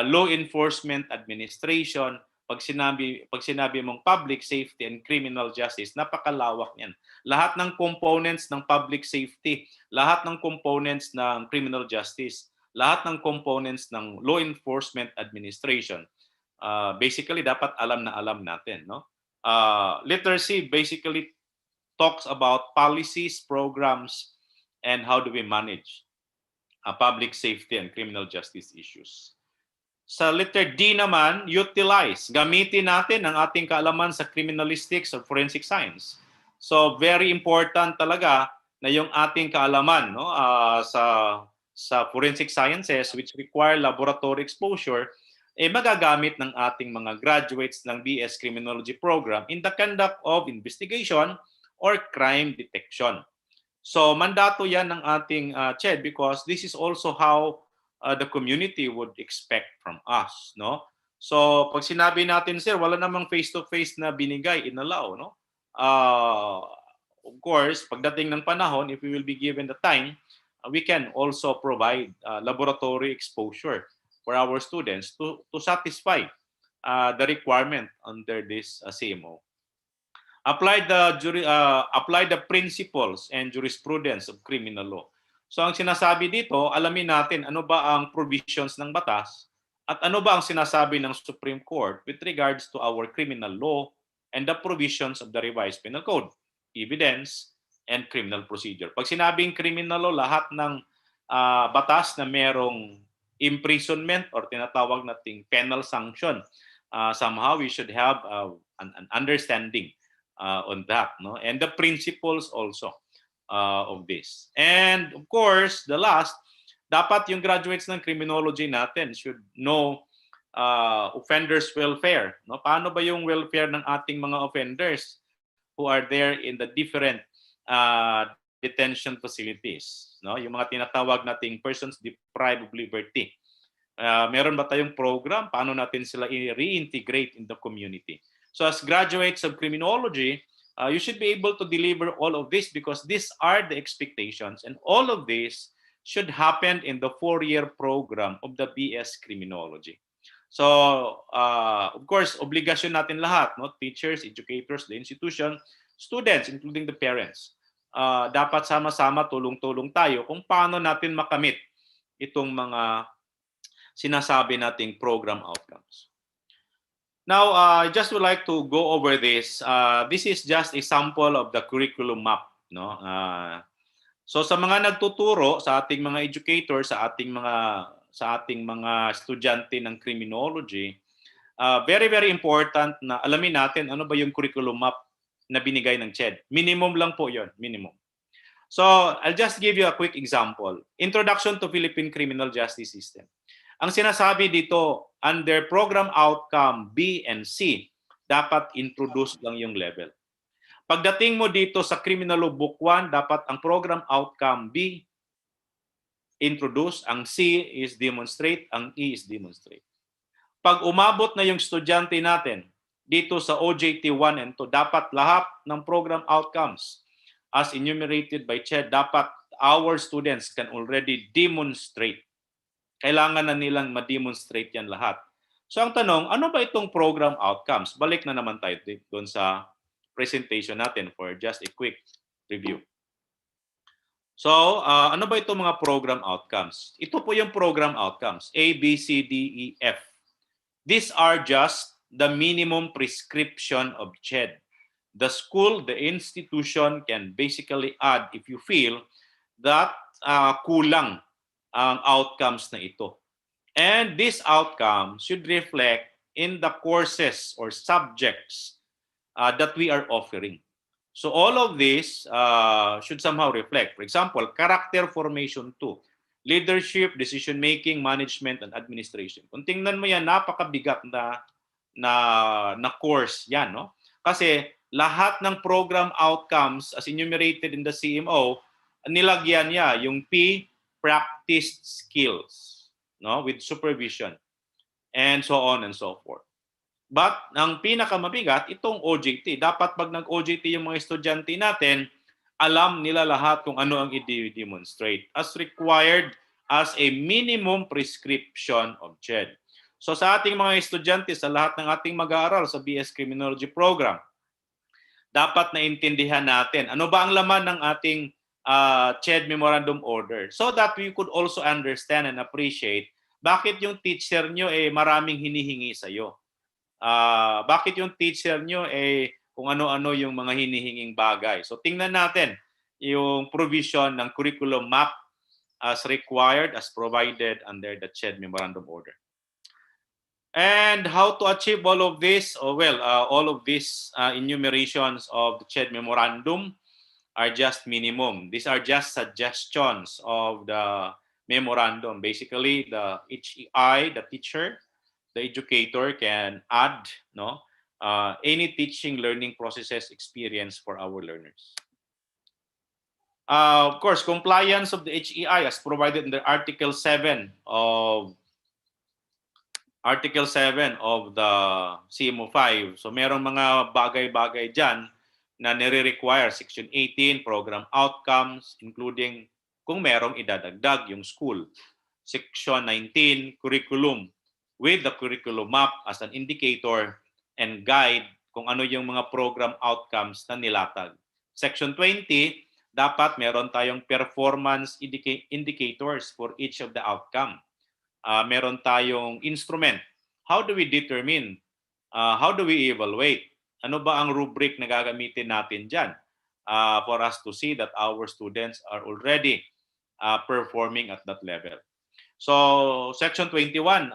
law enforcement administration, pag sinabi mong public safety and criminal justice, napakalawak niyan. Lahat ng components ng public safety, lahat ng components ng criminal justice, lahat ng components ng law enforcement administration, basically dapat alam na alam natin, no? Literacy basically talks about policies, programs, and how do we manage public safety and criminal justice issues. Sa letter D naman, utilize. Gamitin natin ang ating kaalaman sa criminalistics or forensic science. So very important talaga na yung ating kaalaman, no, sa forensic sciences which require laboratory exposure magagamit ng ating mga graduates ng BS Criminology program in the conduct of investigation or crime detection. So mandato yan ng ating CHED because this is also how the community would expect from us, no? So pag sinabi natin, sir, wala namang face-to-face na binigay, inalaw, no? Of course, pagdating ng panahon, if we will be given the time, we can also provide laboratory exposure for our students to satisfy the requirement under this CMO. Apply the principles and jurisprudence of criminal law. So ang sinasabi dito, alamin natin ano ba ang provisions ng batas at ano ba ang sinasabi ng Supreme Court with regards to our criminal law and the provisions of the revised penal code, evidence, and criminal procedure. Pag sinabing criminal law, lahat ng batas na merong imprisonment or tinatawag nating penal sanction, somehow we should have an understanding on that, no? And the principles also of this. And of course, the last, dapat yung graduates ng criminology natin should know offenders welfare, no? Paano ba yung welfare ng ating mga offenders who are there in the different detention facilities, no? Yung mga tinatawag nating persons deprived of liberty. Meron ba tayong program paano natin sila i-reintegrate in the community? So as graduates of criminology, you should be able to deliver all of this because these are the expectations, and all of this should happen in the 4-year program of the BS Criminology. So, of course, obligasyon natin lahat, no? Teachers, educators, the institution, students, including the parents. Dapat sama-sama, tulong-tulong tayo kung paano natin makamit itong mga sinasabi nating program outcomes. Now, I just would like to go over this. This is just a sample of the curriculum map, no? So sa mga nagtuturo, sa ating mga educators, sa ating mga estudyante ng criminology, very very important na alamin natin ano ba yung curriculum map na binigay ng CHED. Minimum lang po 'yon, minimum. So, I'll just give you a quick example. Introduction to Philippine Criminal Justice System. Ang sinasabi dito, under program outcome B and C, dapat introduce lang yung level. Pagdating mo dito sa Criminal Law Book 1, dapat ang program outcome B, introduce, ang C is demonstrate, ang E is demonstrate. Pag umabot na yung estudyante natin dito sa OJT 1 and 2, dapat lahat ng program outcomes as enumerated by CHED, dapat our students can already demonstrate. Kailangan na nilang ma-demonstrate yan lahat. So ang tanong, ano ba itong program outcomes? Balik na naman tayo doon sa presentation natin for just a quick review. So, ano ba itong mga program outcomes? Ito po yung program outcomes, A, B, C, D, E, F. These are just the minimum prescription of CHED. The school, the institution can basically add if you feel that kulang ang outcomes na ito. And this outcome should reflect in the courses or subjects that we are offering. So all of this should somehow reflect. For example, character formation 2, leadership, decision-making, management, and administration. Kung tingnan mo yan, napakabigat na course yan, no? Kasi lahat ng program outcomes as enumerated in the CMO, nilagyan niya yung P, practiced skills, no, with supervision, and so on and so forth. But ang pinakamabigat, itong OJT. Dapat pag nag-OJT yung mga estudyante natin, alam nila lahat kung ano ang i-demonstrate as required as a minimum prescription of CHED. So sa ating mga estudyante, sa lahat ng ating mag-aaral sa BS Criminology Program, dapat naintindihan natin ano ba ang laman ng ating CHED Memorandum Order so that we could also understand and appreciate bakit yung teacher nyo maraming hinihingi sa iyo. Bakit yung teacher nyo kung ano-ano yung mga hinihinging bagay. So tingnan natin yung provision ng curriculum map as required, as provided under the CHED Memorandum Order. And how to achieve all of this? All of these enumerations of the CHED Memorandum are just minimum. These are just suggestions of the memorandum. Basically, the HEI, the teacher, the educator can add any teaching learning processes experience for our learners. Of course, compliance of the HEI as provided in the Article 7 of the CMO5. So merong mga bagay-bagay dyan na nire-require Section 18, program outcomes, including kung merong idadagdag yung school. Section 19, curriculum, with the curriculum map as an indicator and guide kung ano yung mga program outcomes na nilatag. Section 20, dapat meron tayong performance indicators for each of the outcome. Meron tayong instrument. How do we determine? How do we evaluate? Ano ba ang rubric na gagamitin natin dyan for us to see that our students are already performing at that level? So, Section 21,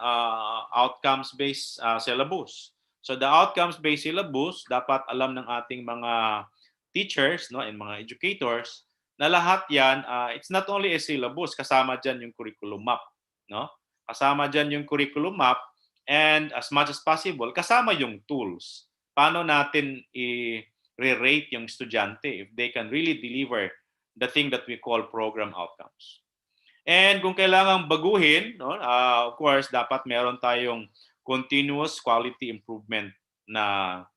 outcomes-based syllabus. So, the outcomes-based syllabus, dapat alam ng ating mga teachers, no, and mga educators na lahat yan, it's not only a syllabus, kasama dyan yung curriculum map. No? Kasama dyan yung curriculum map and as much as possible, kasama yung tools. Paano natin i-rate yung estudyante if they can really deliver the thing that we call program outcomes. And kung kailangang baguhin, no, of course, dapat meron tayong continuous quality improvement na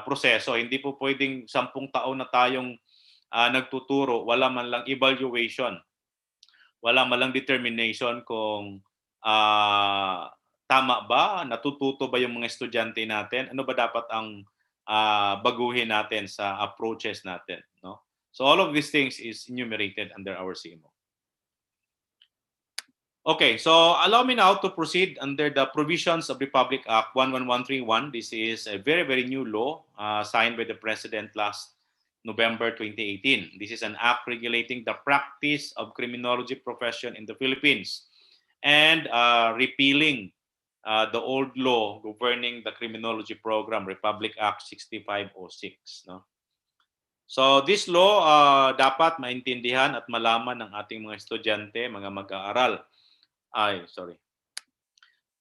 proseso. Hindi po pwedeng 10 taon na tayong nagtuturo, wala man lang evaluation, wala man lang determination kung tama ba, natututo ba yung mga estudyante natin, ano ba dapat ang baguhin natin sa approaches natin. No? So all of these things is enumerated under our CMO. Okay, so allow me now to proceed under the provisions of Republic Act 11131. This is a very, very new law signed by the President last November 2018. This is an act regulating the practice of criminology profession in the Philippines and repealing the old law governing the criminology program, Republic Act 6506. No? So this law dapat maintindihan at malaman ng ating mga estudyante, mga mag-aaral.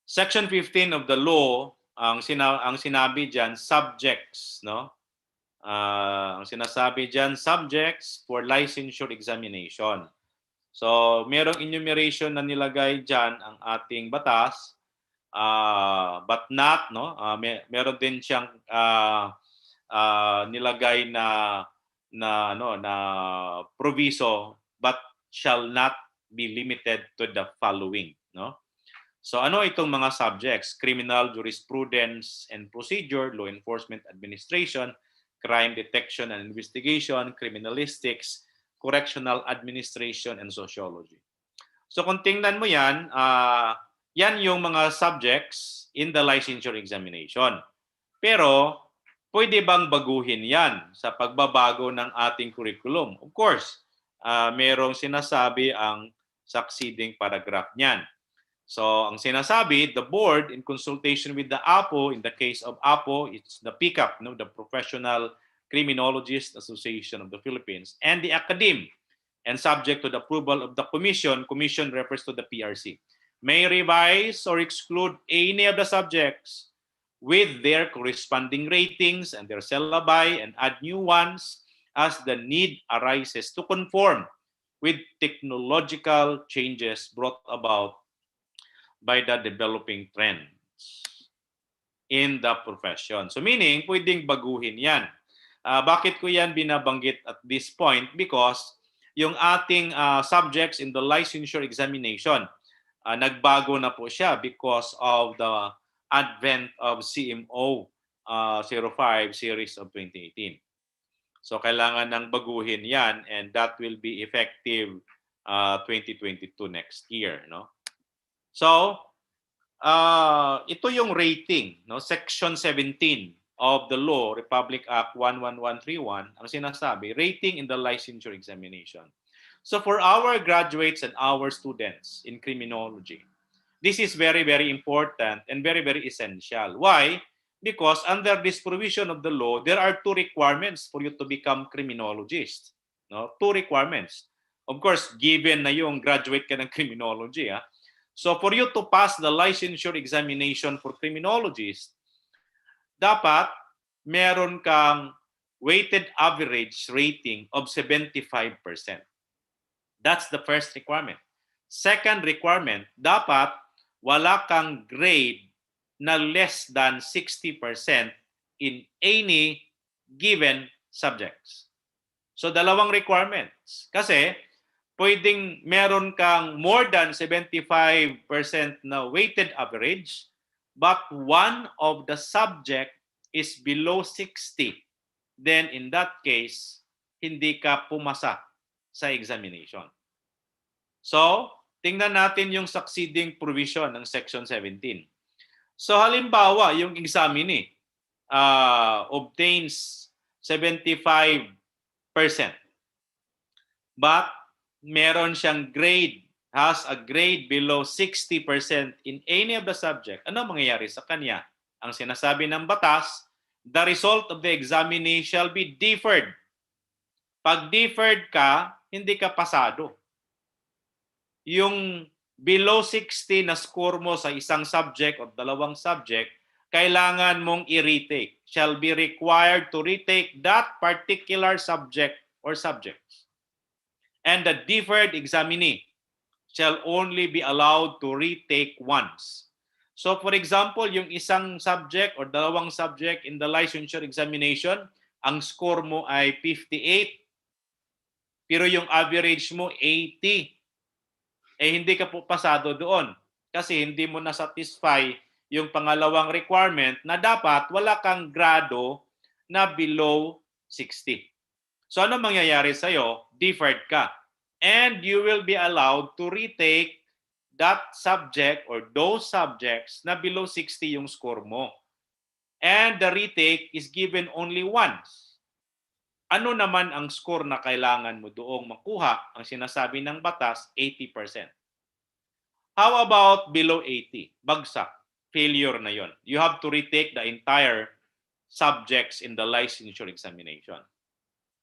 Section 15 of the law, ang sinabi diyan subjects, no? Ang sinasabi diyan subjects for licensure examination. So, merong enumeration na nilagay diyan ang ating batas, but not, no? Meron din siyang nilagay na proviso, but shall not be limited to the following, no? So ano itong mga subjects? Criminal jurisprudence and procedure, law enforcement administration, crime detection and investigation, criminalistics, correctional administration, and sociology. So kung tingnan mo yan, yan yung mga subjects in the licensure examination. Pero pwede bang baguhin yan sa pagbabago ng ating curriculum? Of course, merong sinasabi ang succeeding paragraph niyan. So, ang sinasabi, the board in consultation with the APO, in the case of APO, it's the PCAP, no, the Professional Criminologist Association of the Philippines, and the academe, and subject to the approval of the commission refers to the PRC, may revise or exclude any of the subjects with their corresponding ratings and their syllabi and add new ones as the need arises to conform with technological changes brought about by the developing trends in the profession. So meaning, pwedeng baguhin yan. Bakit ko yan binabanggit at this point? Because yung ating subjects in the licensure examination, nagbago na po siya because of the advent of CMO 05 series of 2018. So kailangan nang baguhin yan and that will be effective 2022 next year. No? So, ito yung rating. No? Section 17 of the law, Republic Act 11131, ang sinasabi, rating in the licensure examination. So for our graduates and our students in criminology, this is very, very important and very, very essential. Why? Because under this provision of the law, there are two requirements for you to become criminologist. No? Two requirements. Of course, given na yung graduate ka ng criminology. So for you to pass the licensure examination for criminologist, dapat meron kang weighted average rating of 75%. That's the first requirement. Second requirement, dapat wala kang grade na less than 60% in any given subjects. So dalawang requirements. Kasi pwedeng meron kang more than 75% na weighted average, but one of the subject is below 60, then in that case, hindi ka pumasa sa examination. So, tingnan natin yung succeeding provision ng Section 17. So, halimbawa, yung examinee obtains 75%, but meron siyang grade, has a grade below 60% in any of the subject. Ano mangyayari sa kanya? Ang sinasabi ng batas, the result of the examinee shall be deferred. Pag deferred ka, hindi ka pasado. Yung below 60 na score mo sa isang subject o dalawang subject, kailangan mong i-retake. Shall be required to retake that particular subject or subjects. And the deferred examinee shall only be allowed to retake once. So for example, yung isang subject or dalawang subject in the licensure examination, ang score mo ay 58, pero yung average mo 80. Hindi ka po pasado doon kasi hindi mo na-satisfy yung pangalawang requirement na dapat wala kang grado na below 60. So ano mangyayari sa'yo? Deferred ka. And you will be allowed to retake that subject or those subjects na below 60 yung score mo. And the retake is given only once. Ano naman ang score na kailangan mo doong makuha? Ang sinasabi ng batas, 80%. How about below 80? Bagsak. Failure na yon. You have to retake the entire subjects in the licensure examination.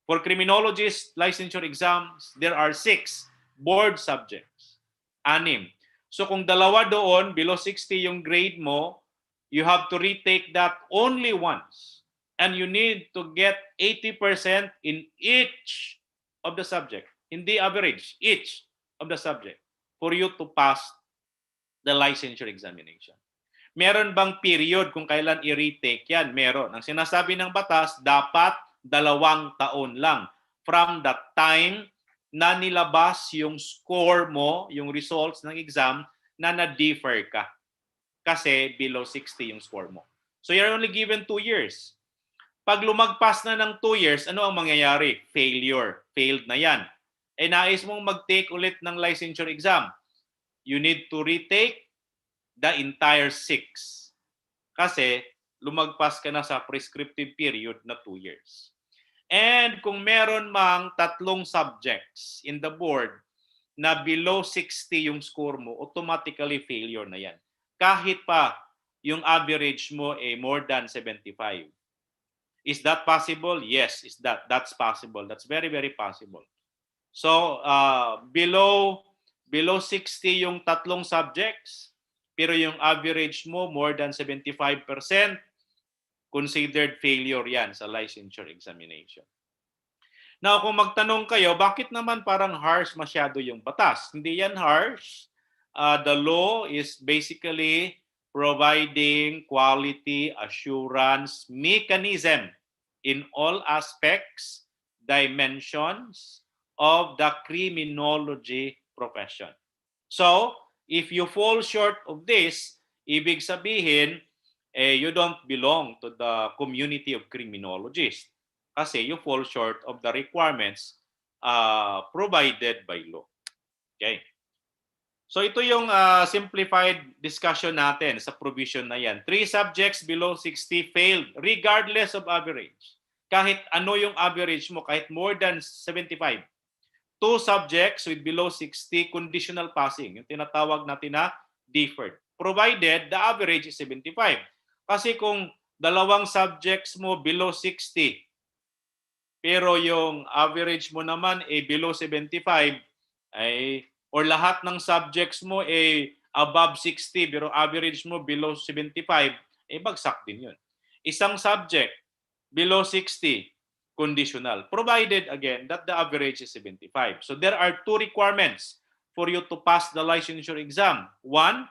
For criminologist licensure exams, there are 6 board subjects. 6. So kung dalawa doon, below 60 yung grade mo, you have to retake that only once. And you need to get 80% in each of the subject. Hindi average, each of the subject for you to pass the licensure examination. Meron bang period kung kailan i-retake yan? Meron. Ang sinasabi ng batas, dapat 2 taon lang from the time na nilabas yung score mo, yung results ng exam na na-defer ka. Kasi below 60 yung score mo. So you're only given 2 years. Pag lumagpas na ng 2 years, ano ang mangyayari? Failure. Failed na yan. Nais mong mag-take ulit ng licensure exam. You need to retake the entire 6. Kasi lumagpas ka na sa prescriptive period na 2 years. And kung meron mang 3 subjects in the board na below 60 yung score mo, automatically failure na yan. Kahit pa yung average mo more than 75. Is that possible? Yes, that's possible. That's very, very possible. So, below 60 yung 3 subjects, pero yung average mo more than 75%, considered failure yan sa licensure examination. Now, kung magtanong kayo, bakit naman parang harsh masyado yung batas? Hindi yan harsh. The law is basically providing quality assurance mechanism in all aspects, dimensions of the criminology profession. So, if you fall short of this, ibig sabihin, you don't belong to the community of criminologists kasi you fall short of the requirements provided by law. Okay. So ito yung simplified discussion natin sa provision na yan. 3 subjects below 60 failed regardless of average. Kahit ano yung average mo, kahit more than 75. 2 subjects with below 60 conditional passing, yung tinatawag natin na deferred. Provided the average is 75. Kasi kung 2 subjects mo below 60, pero yung average mo naman below 75, or lahat ng subjects mo above 60 pero average mo below 75, bagsak din yun. Isang subject below 60, conditional. Provided again that the average is 75. So there are 2 requirements for you to pass the licensure exam. 1,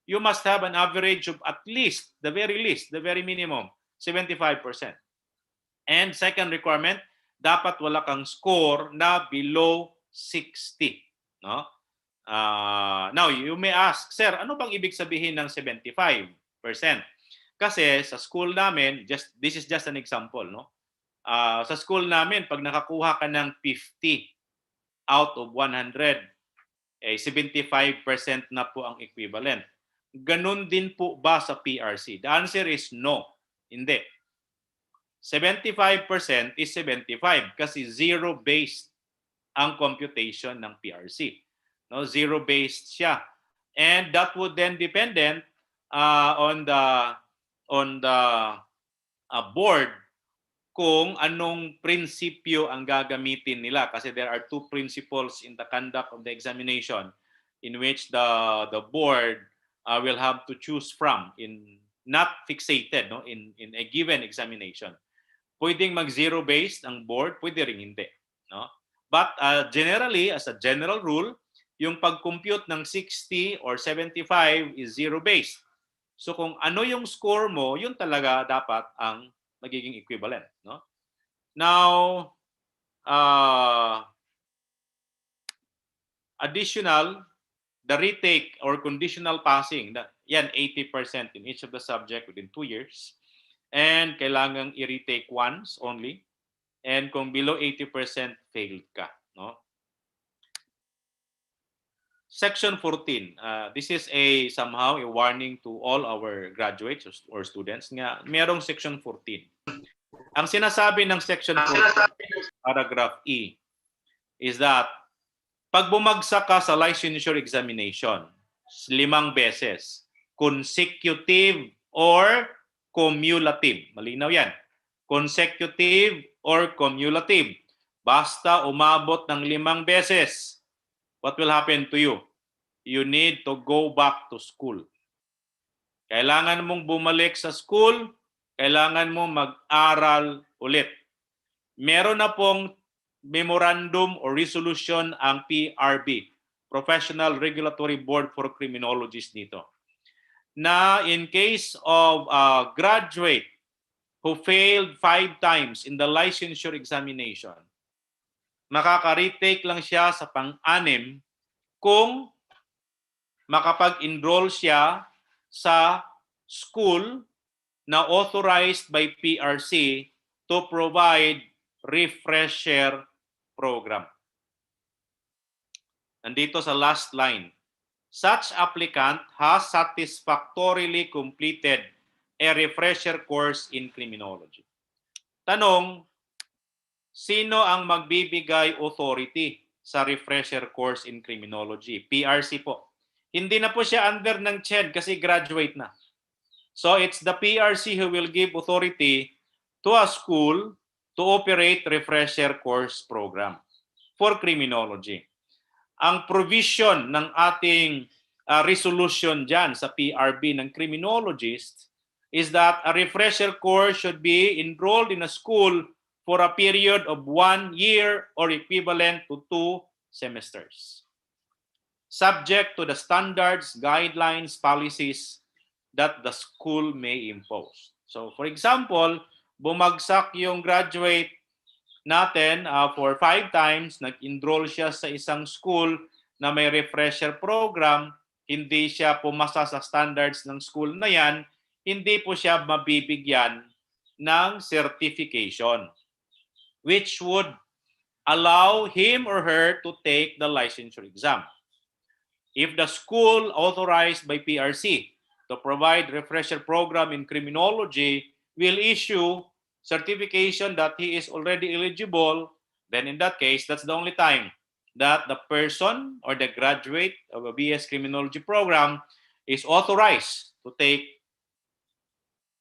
you must have an average of at least, the very least, the very minimum, 75%. And second requirement, dapat wala kang score na below 60. no? Now, you may ask, Sir, ano bang ibig sabihin ng 75%? Kasi sa school namin, this is just an example, no? Sa school namin, pag nakakuha ka ng 50 out of 100, 75% na po ang equivalent. Ganun din po ba sa PRC? The answer is no. Hindi. 75% is 75 kasi zero-based ang computation ng PRC. No, zero-based siya. And that would then dependent on the board kung anong prinsipyo ang gagamitin nila, kasi there are two principles in the conduct of the examination in which the board will have to choose from, in not fixated, no, in a given examination. Pwedeng mag zero based ang board, pwede ring hindi, no? But generally, as a general rule, yung pag-compute ng 60 or 75 is zero based. So kung ano yung score mo, yun talaga dapat ang magiging equivalent, no? Now, additional, the retake or conditional passing, yan 80% in each of the subject within 2 years, and kailangang i-retake once only, and kung below 80% failed ka, no? Section 14. This is somehow a warning to all our graduates or students nga merong section 14. Ang sinasabi ng section 14, paragraph E, is that pag bumagsak ka sa licensure examination 5 beses, consecutive or cumulative, malinaw yan, consecutive or cumulative, basta umabot ng 5 beses, what will happen to you? You need to go back to school. Kailangan mong bumalik sa school, kailangan mong mag-aral ulit. Meron na pong memorandum or resolution ang PRB, Professional Regulatory Board for Criminologists dito, na in case of a graduate who failed 5 times in the licensure examination, makaka-retake lang siya sa pang-6 kung makapag-enroll siya sa school na authorized by PRC to provide refresher program. Nandito sa last line, such applicant has satisfactorily completed a refresher course in criminology. Tanong, sino ang magbibigay authority sa refresher course in criminology? PRC po. Hindi na po siya under ng CHED kasi graduate na. So it's the PRC who will give authority to a school to operate refresher course program for criminology. Ang provision ng ating resolution dyan sa PRB ng criminologist is that a refresher course should be enrolled in a school for a period of 1 year or equivalent to 2 semesters, subject to the standards, guidelines, policies that the school may impose. So for example, bumagsak yung graduate natin for 5 times, nag-enroll siya sa isang school na may refresher program, hindi siya pumasa sa standards ng school na yan, hindi po siya mabibigyan ng certification, which would allow him or her to take the licensure exam. If the school authorized by PRC to provide refresher program in criminology will issue certification that he is already eligible, then in that case, that's the only time that the person or the graduate of a BS criminology program is authorized to take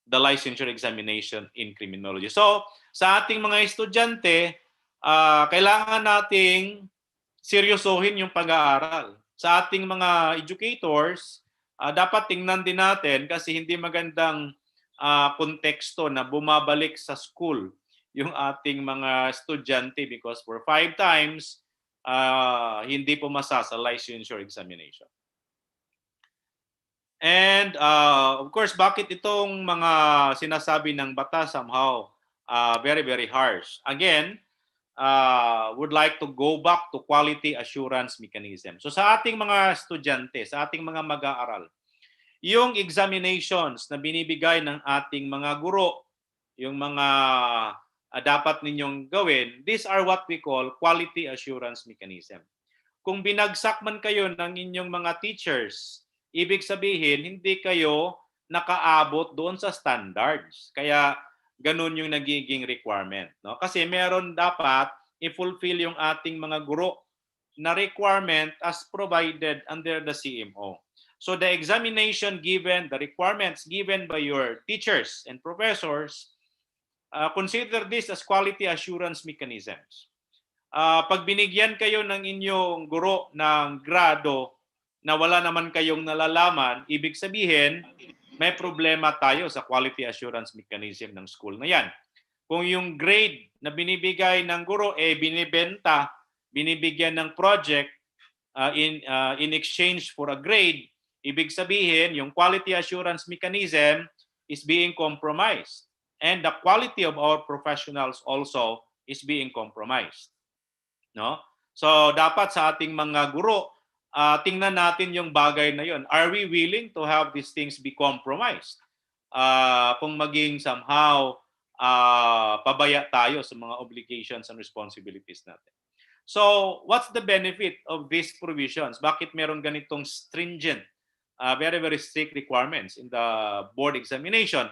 the licensure examination in criminology. So, sa ating mga estudyante, kailangan nating seryosohin yung pag-aaral. Sa ating mga educators, dapat tingnan din natin kasi hindi magandang konteksto na bumabalik sa school yung ating mga estudyante because for 5 times, hindi pumasa sa licensure examination. And of course, bakit itong mga sinasabi ng batas somehow very, very harsh? Again, would like to go back to quality assurance mechanism. So sa ating mga estudyante, sa ating mga mag-aaral, yung examinations na binibigay ng ating mga guro, yung mga dapat ninyong gawin, these are what we call quality assurance mechanism. Kung binagsak man kayo ng inyong mga teachers, ibig sabihin hindi kayo nakaabot doon sa standards. Kaya ganun yung nagiging requirement. No? Kasi meron dapat i-fulfill yung ating mga guro na requirement as provided under the CMO. So the examination given, the requirements given by your teachers and professors, consider this as quality assurance mechanisms. Pag binigyan kayo ng inyong guro ng grado na wala naman kayong nalalaman, ibig sabihin may problema tayo sa quality assurance mechanism ng school na yan. Kung yung grade na binibigay ng guro binibenta, binibigyan ng project in exchange for a grade, ibig sabihin yung quality assurance mechanism is being compromised. And the quality of our professionals also is being compromised. No? So dapat sa ating mga guro, tingnan natin yung bagay na yon. Are we willing to have these things be compromised? Kung maging somehow pabaya tayo sa mga obligations and responsibilities natin. So what's the benefit of these provisions? Bakit meron ganitong stringent, very, very strict requirements in the board examination?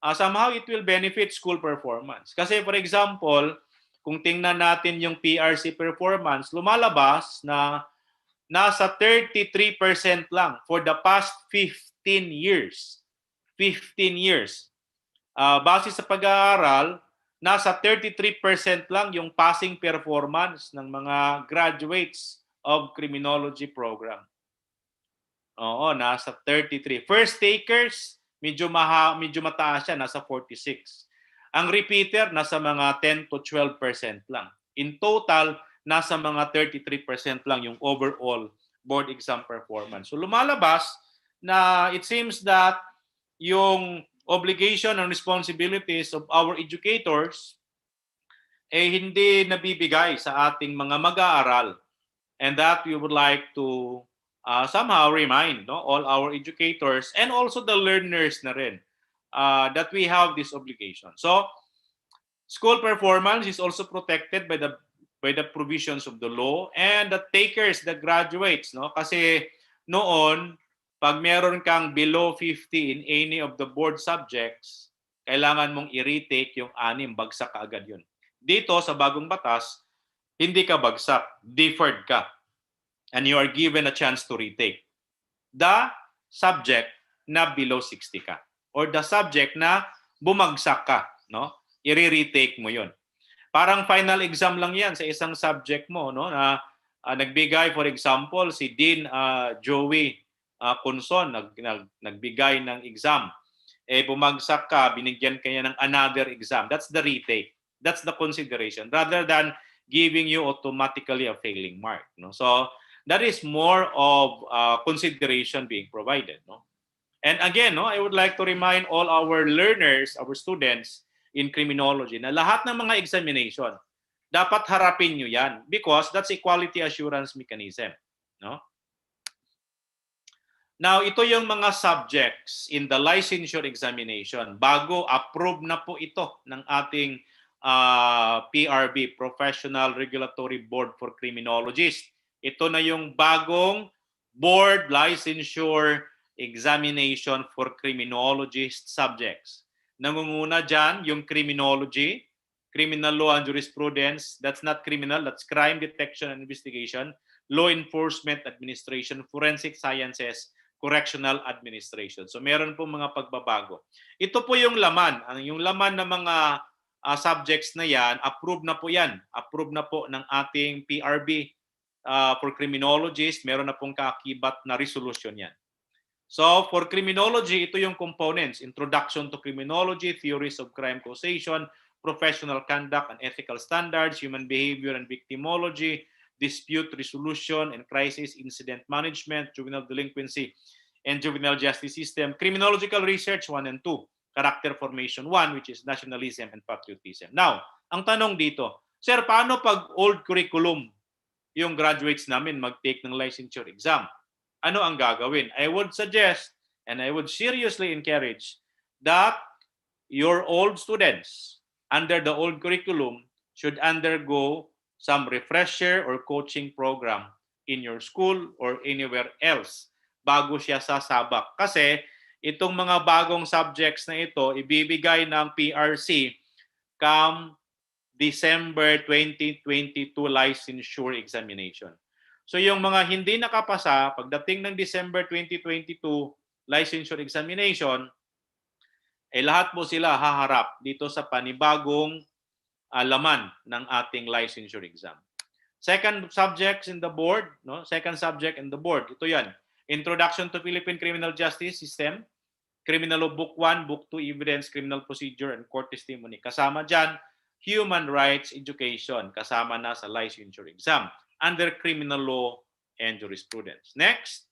Somehow it will benefit school performance. Kasi for example, kung tingnan natin yung PRC performance, lumalabas na nasa 33% lang for the past 15 years. 15 years. Base sa pag-aaral, nasa 33% lang yung passing performance ng mga graduates of criminology program. Oo, nasa 33. First takers, medyo mataas siya, nasa 46. Ang repeater, nasa mga 10 to 12% lang. In total, nasa mga 33% lang yung overall board exam performance. So lumalabas na it seems that yung obligation and responsibilities of our educators hindi nabibigay sa ating mga mag-aaral. And that we would like to somehow remind all our educators and also the learners na rin that we have this obligation. So, school performance is also protected by the provisions of the law and the takers, the graduates. No? Kasi noon, pag meron kang below 50 in any of the board subjects, kailangan mong i-retake yung 6, bagsak ka agad yun. Dito, sa bagong batas, hindi ka bagsak, deferred ka. And you are given a chance to retake the subject na below 60 ka or the subject na bumagsak ka, no? I-retake mo 'yon. Parang final exam lang 'yan sa isang subject mo, no? Na nagbigay for example si Dean Joey Conson nagbigay ng exam. Bumagsak ka, binigyan kanya ng another exam. That's the retake. That's the consideration rather than giving you automatically a failing mark, no? So that is more of consideration being provided. No? And again, I would like to remind all our learners, our students in criminology, na lahat ng mga examination, dapat harapin nyo yan because that's a quality assurance mechanism. No? Now, ito yung mga subjects in the licensure examination. Bago, approve na po ito ng ating PRB, Professional Regulatory Board for Criminologists. Ito na yung bagong board licensure examination for criminologist subjects. Nangunguna dyan yung criminology, criminal law and jurisprudence. That's not criminal, that's crime detection and investigation, law enforcement administration, forensic sciences, correctional administration. So meron po mga pagbabago. Ito po yung laman. Yung laman ng mga subjects na yan, approved na po yan. Approved na po ng ating PRB. For criminologists, meron na pong kaakibat na resolution yan. So, for criminology, ito yung components. Introduction to criminology, theories of crime causation, professional conduct and ethical standards, human behavior and victimology, dispute resolution and crisis incident management, juvenile delinquency and juvenile justice system, criminological research 1 and 2, character formation 1, which is nationalism and patriotism. Now, ang tanong dito, Sir, paano pag old curriculum yung graduates namin mag-take ng licensure exam? Ano ang gagawin? I would suggest and I would seriously encourage that your old students under the old curriculum should undergo some refresher or coaching program in your school or anywhere else bago siya sasabak. Kasi itong mga bagong subjects na ito, ibibigay ng PRC come December 2022 licensure examination. So yung mga hindi nakapasa, pagdating ng December 2022 licensure examination, lahat po sila haharap dito sa panibagong laman ng ating licensure exam. Second subjects in the board, no? Second subject in the board, ito yan. Introduction to Philippine Criminal Justice System, Criminal Law Book 1, Book 2, Evidence, Criminal Procedure, and Court Testimony. Kasama dyan, Human Rights Education, kasama na sa licensure exam under Criminal Law and Jurisprudence. Next,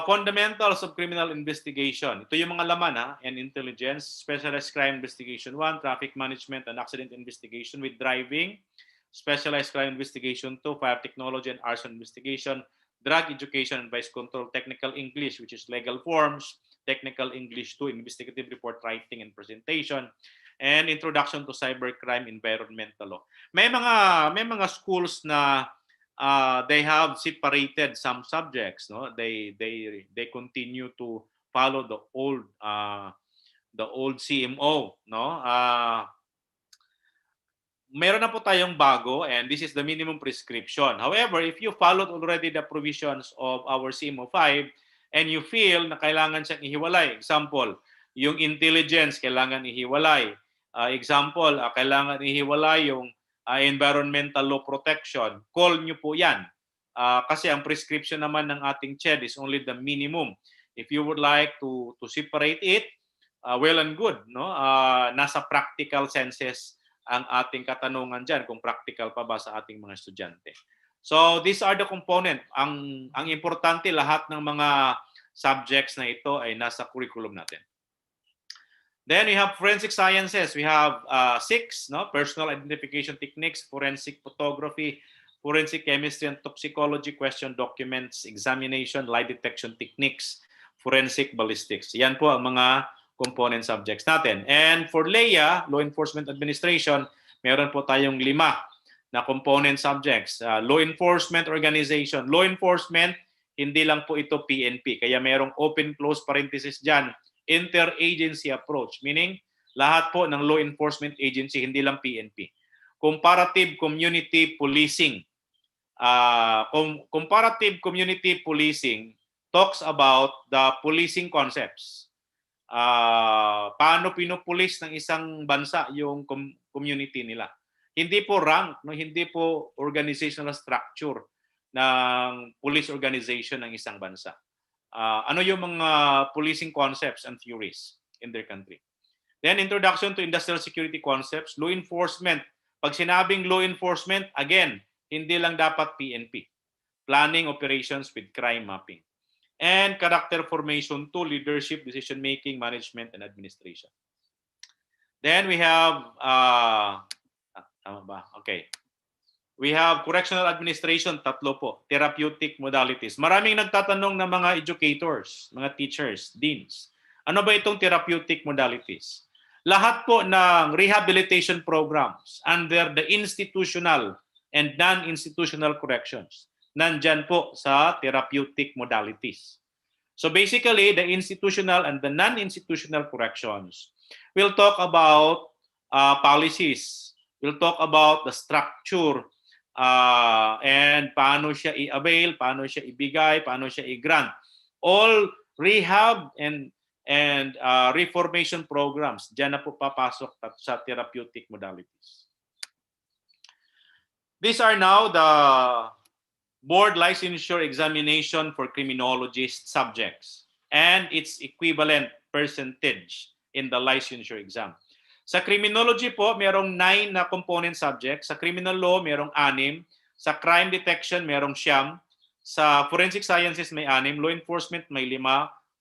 Fundamentals of Criminal Investigation. Ito yung mga laman and intelligence, Specialized Crime Investigation 1, Traffic Management and Accident Investigation with Driving, Specialized Crime Investigation 2, Fire Technology and Arson Investigation, Drug Education and Vice Control, Technical English, which is legal forms, Technical English 2, Investigative Report Writing and Presentation, and Introduction to Cybercrime Environmental Law. May mga schools na they have separated some subjects, no? They continue to follow the old CMO, no? Meron na po tayong bago, and this is the minimum prescription. However, if you followed already the provisions of our CMO 5 and you feel na kailangan siyang ihiwalay, example, yung intelligence kailangan ihiwalay, example, kailangan ihiwalay yung environmental law protection, call nyo po yan. Kasi ang prescription naman ng ating CHED is only the minimum. If you would like to separate it, well and good. No? Nasa practical senses ang ating katanungan dyan, kung practical pa ba sa ating mga estudyante. So these are the component. Ang importante, lahat ng mga subjects na ito ay nasa curriculum natin. Then we have forensic sciences. We have 6, no? Personal identification techniques, forensic photography, forensic chemistry and toxicology, question documents, examination, lie detection techniques, forensic ballistics. Yan po ang mga component subjects natin. And for LEA, Law Enforcement Administration, meron po tayong 5 na component subjects. Law Enforcement Organization. Law Enforcement, hindi lang po ito PNP. Kaya merong open-close parenthesis dyan. Interagency approach, meaning lahat po ng law enforcement agency, hindi lang PNP. Comparative community policing. Comparative community policing talks about the policing concepts. Paano pinupulis ng isang bansa yung community nila. Hindi po rank, no? Hindi po organizational structure ng police organization ng isang bansa. Ano yung mga policing concepts and theories in their country. Then, introduction to industrial security concepts, law enforcement. Pag sinabing law enforcement, again, hindi lang dapat PNP. Planning operations with crime mapping. And character formation to leadership, decision-making, management, and administration. Then we have, okay. We have correctional administration, 3 po. Therapeutic modalities. Maraming nagtatanong ng mga educators, mga teachers, deans. Ano ba itong therapeutic modalities? Lahat po ng rehabilitation programs under the institutional and non-institutional corrections, nandyan po sa therapeutic modalities. So basically, the institutional and the non-institutional corrections will talk about policies, will talk about the structure, and paano siya i-avail, paano siya ibigay, paano siya i-grant. All rehab and reformation programs, dyan na po papasok sa therapeutic modalities. These are now the board licensure examination for criminologist subjects and its equivalent percentage in the licensure exam. Sa criminology po, merong 9 na component subjects. Sa criminal law, merong 6. Sa crime detection, merong 9. Sa forensic sciences, may 6. Law enforcement, may 5.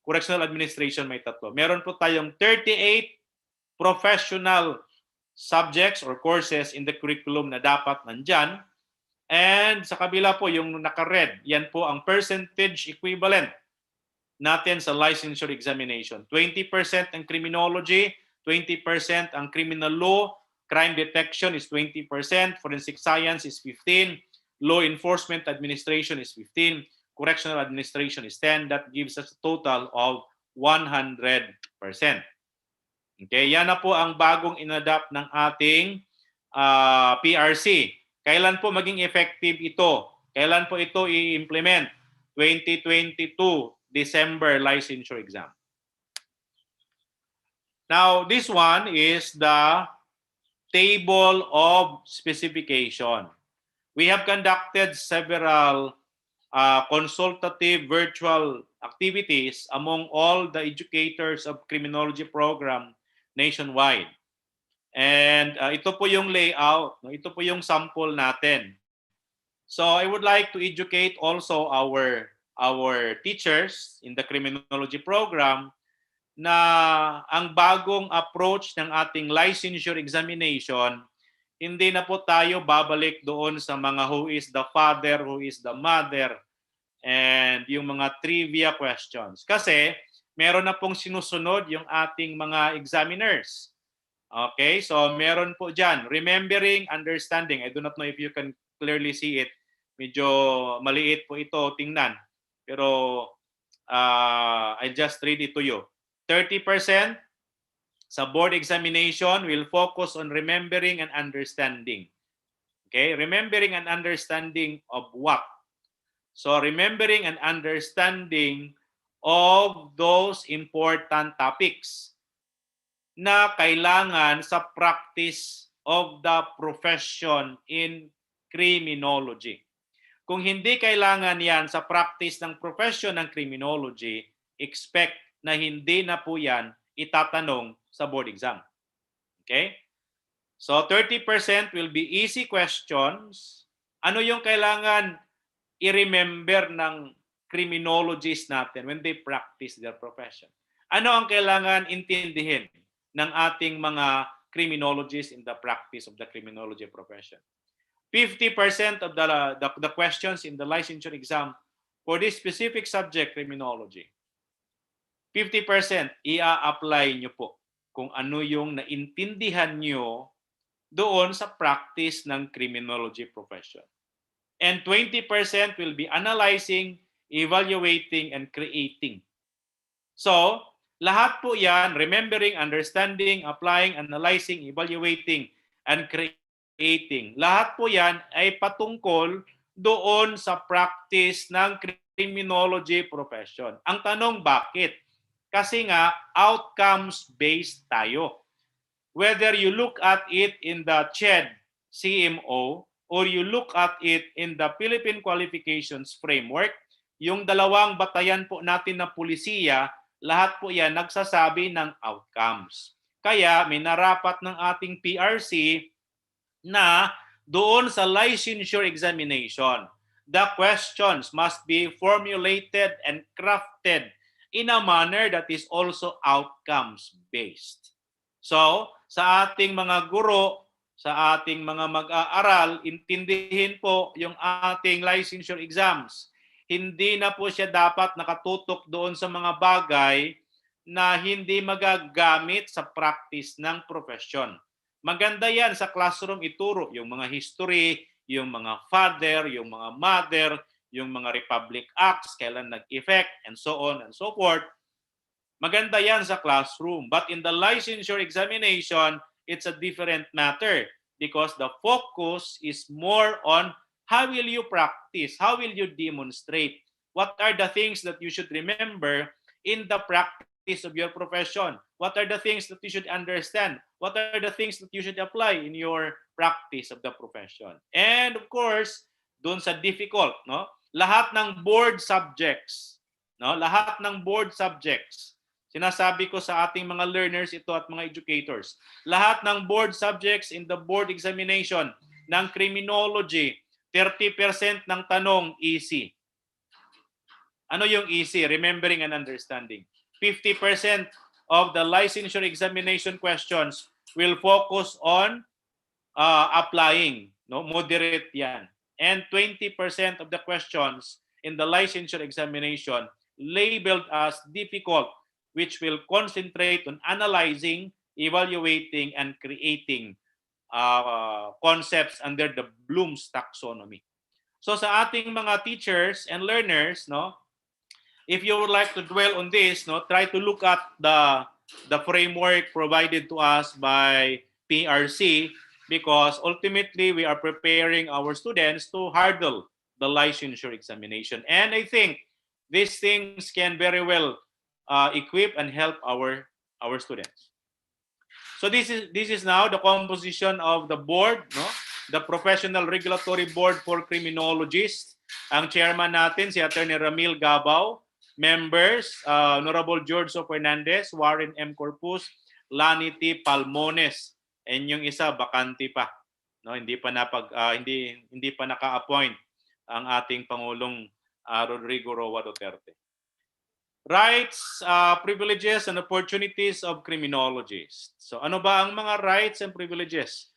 Correctional administration, may 3. Meron po tayong 38 professional subjects or courses in the curriculum na dapat nandyan. And sa kabila po, yung naka-red, yan po ang percentage equivalent natin sa licensure examination. 20% ang criminology, 20% ang criminal law, crime detection is 20%, forensic science is 15%, law enforcement administration is 15%, correctional administration is 10%. That gives us a total of 100%. Okay, yan na po ang bagong inadapt ng ating PRC. Kailan po maging effective ito? Kailan po ito i-implement? 2022 December licensure exam. Now, this one is the table of specification. We have conducted several consultative virtual activities among all the educators of criminology program nationwide. And ito po yung layout, no? Ito po yung sample natin. So I would like to educate also our teachers in the criminology program na ang bagong approach ng ating licensure examination, hindi na po tayo babalik doon sa mga who is the father, who is the mother, and yung mga trivia questions. Kasi meron na pong sinusunod yung ating mga examiners. Okay, so meron po dyan, remembering, understanding. I do not know if you can clearly see it. Medyo maliit po ito tingnan. Pero I just read it to you. 30% sa board examination will focus on remembering and understanding. Okay, remembering and understanding of what? So remembering and understanding of those important topics na kailangan sa practice of the profession in criminology. Kung hindi kailangan yan sa practice ng profession ng criminology, expect na hindi na po yan itatanong sa board exam. Okay? So 30% will be easy questions. Ano yung kailangan i-remember ng criminologists natin when they practice their profession? Ano ang kailangan intindihin ng ating mga criminologists in the practice of the criminology profession? 50% of the questions in the licensure exam for this specific subject, criminology, 50% i-apply nyo po kung ano yung naintindihan nyo doon sa practice ng criminology profession. And 20% will be analyzing, evaluating, and creating. So, lahat po yan, remembering, understanding, applying, analyzing, evaluating, and creating. Lahat po yan ay patungkol doon sa practice ng criminology profession. Ang tanong, bakit? Kasi nga, outcomes-based tayo. Whether you look at it in the CHED CMO or you look at it in the Philippine Qualifications framework, yung dalawang batayan po natin na pulisiya, lahat po yan nagsasabi ng outcomes. Kaya may narapat ng ating PRC na doon sa licensure examination, the questions must be formulated and crafted in a manner that is also outcomes-based. So, sa ating mga guro, sa ating mga mag-aaral, intindihin po yung ating licensure exams. Hindi na po siya dapat nakatutok doon sa mga bagay na hindi magagamit sa practice ng profession. Maganda yan sa classroom ituro, yung mga history, yung mga father, yung mga mother, yung mga Republic Acts, kailan nag-effect, and so on and so forth. Maganda yan sa classroom. But in the licensure examination, it's a different matter because the focus is more on how will you practice, how will you demonstrate, what are the things that you should remember in the practice of your profession, what are the things that you should understand, what are the things that you should apply in your practice of the profession. And of course, doon sa difficult, no? Lahat ng board subjects, no? Lahat ng board subjects. Sinasabi ko sa ating mga learners ito at mga educators. Lahat ng board subjects in the board examination ng criminology, 30% ng tanong easy. Ano yung easy? Remembering and understanding. 50% of the licensure examination questions will focus on applying. No, moderate yan. And 20% of the questions in the licensure examination labeled as difficult, which will concentrate on analyzing, evaluating, and creating concepts under the Bloom's taxonomy. So sa ating mga teachers and learners, no, if you would like to dwell on this, no, try to look at the framework provided to us by PRC, because ultimately we are preparing our students to hurdle the licensure examination. And I think these things can very well equip and help our students. So this is now the composition of the board, no? The Professional Regulatory Board for Criminologists. Ang chairman natin si Attorney Ramil Gabao. Members, Honorable George Fernandez, Warren M. Corpus, Lani T. Palmones, and yung isa bakante pa. No, hindi pa naka-appoint ang ating Pangulong Rodrigo Roa Duterte. Rights, privileges, and opportunities of criminologists. So ano ba ang mga rights and privileges?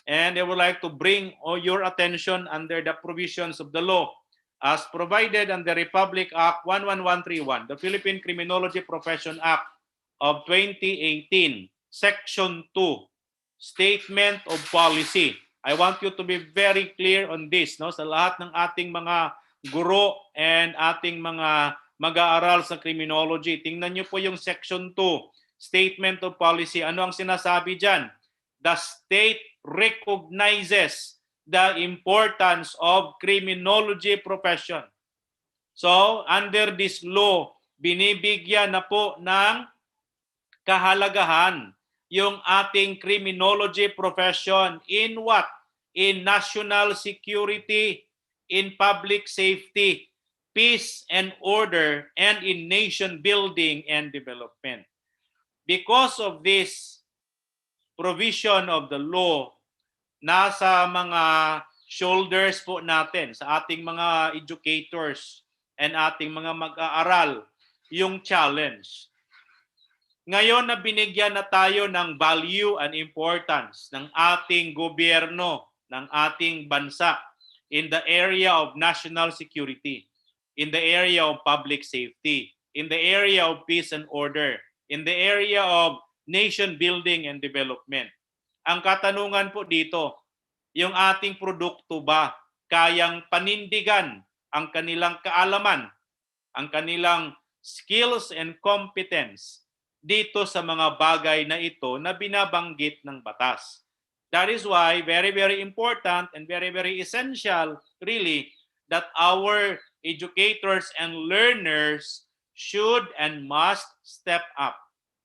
And I would like to bring your attention under the provisions of the law as provided under Republic Act 11131, the Philippine Criminology Profession Act of 2018, Section 2, Statement of Policy. I want you to be very clear on this, no? Sa lahat ng ating mga guro and ating mga mag-aaral sa criminology, tingnan nyo po yung Section 2, Statement of Policy. Ano ang sinasabi dyan? The state recognizes the importance of criminology profession. So, under this law, binibigyan na po ng kahalagahan yung ating criminology profession in what? In national security, in public safety, peace and order, and in nation building and development. Because of this provision of the law, nasa mga shoulders po natin, sa ating mga educators and ating mga mag-aaral, yung challenge. Ngayon na binigyan na tayo ng value and importance ng ating gobyerno, ng ating bansa in the area of national security, in the area of public safety, in the area of peace and order, in the area of nation building and development. Ang katanungan po dito, yung ating produkto ba kayang panindigan ang kanilang kaalaman, ang kanilang skills and competence dito sa mga bagay na ito na binabanggit ng batas. That is why very, very important and very, very essential really that our educators and learners should and must step up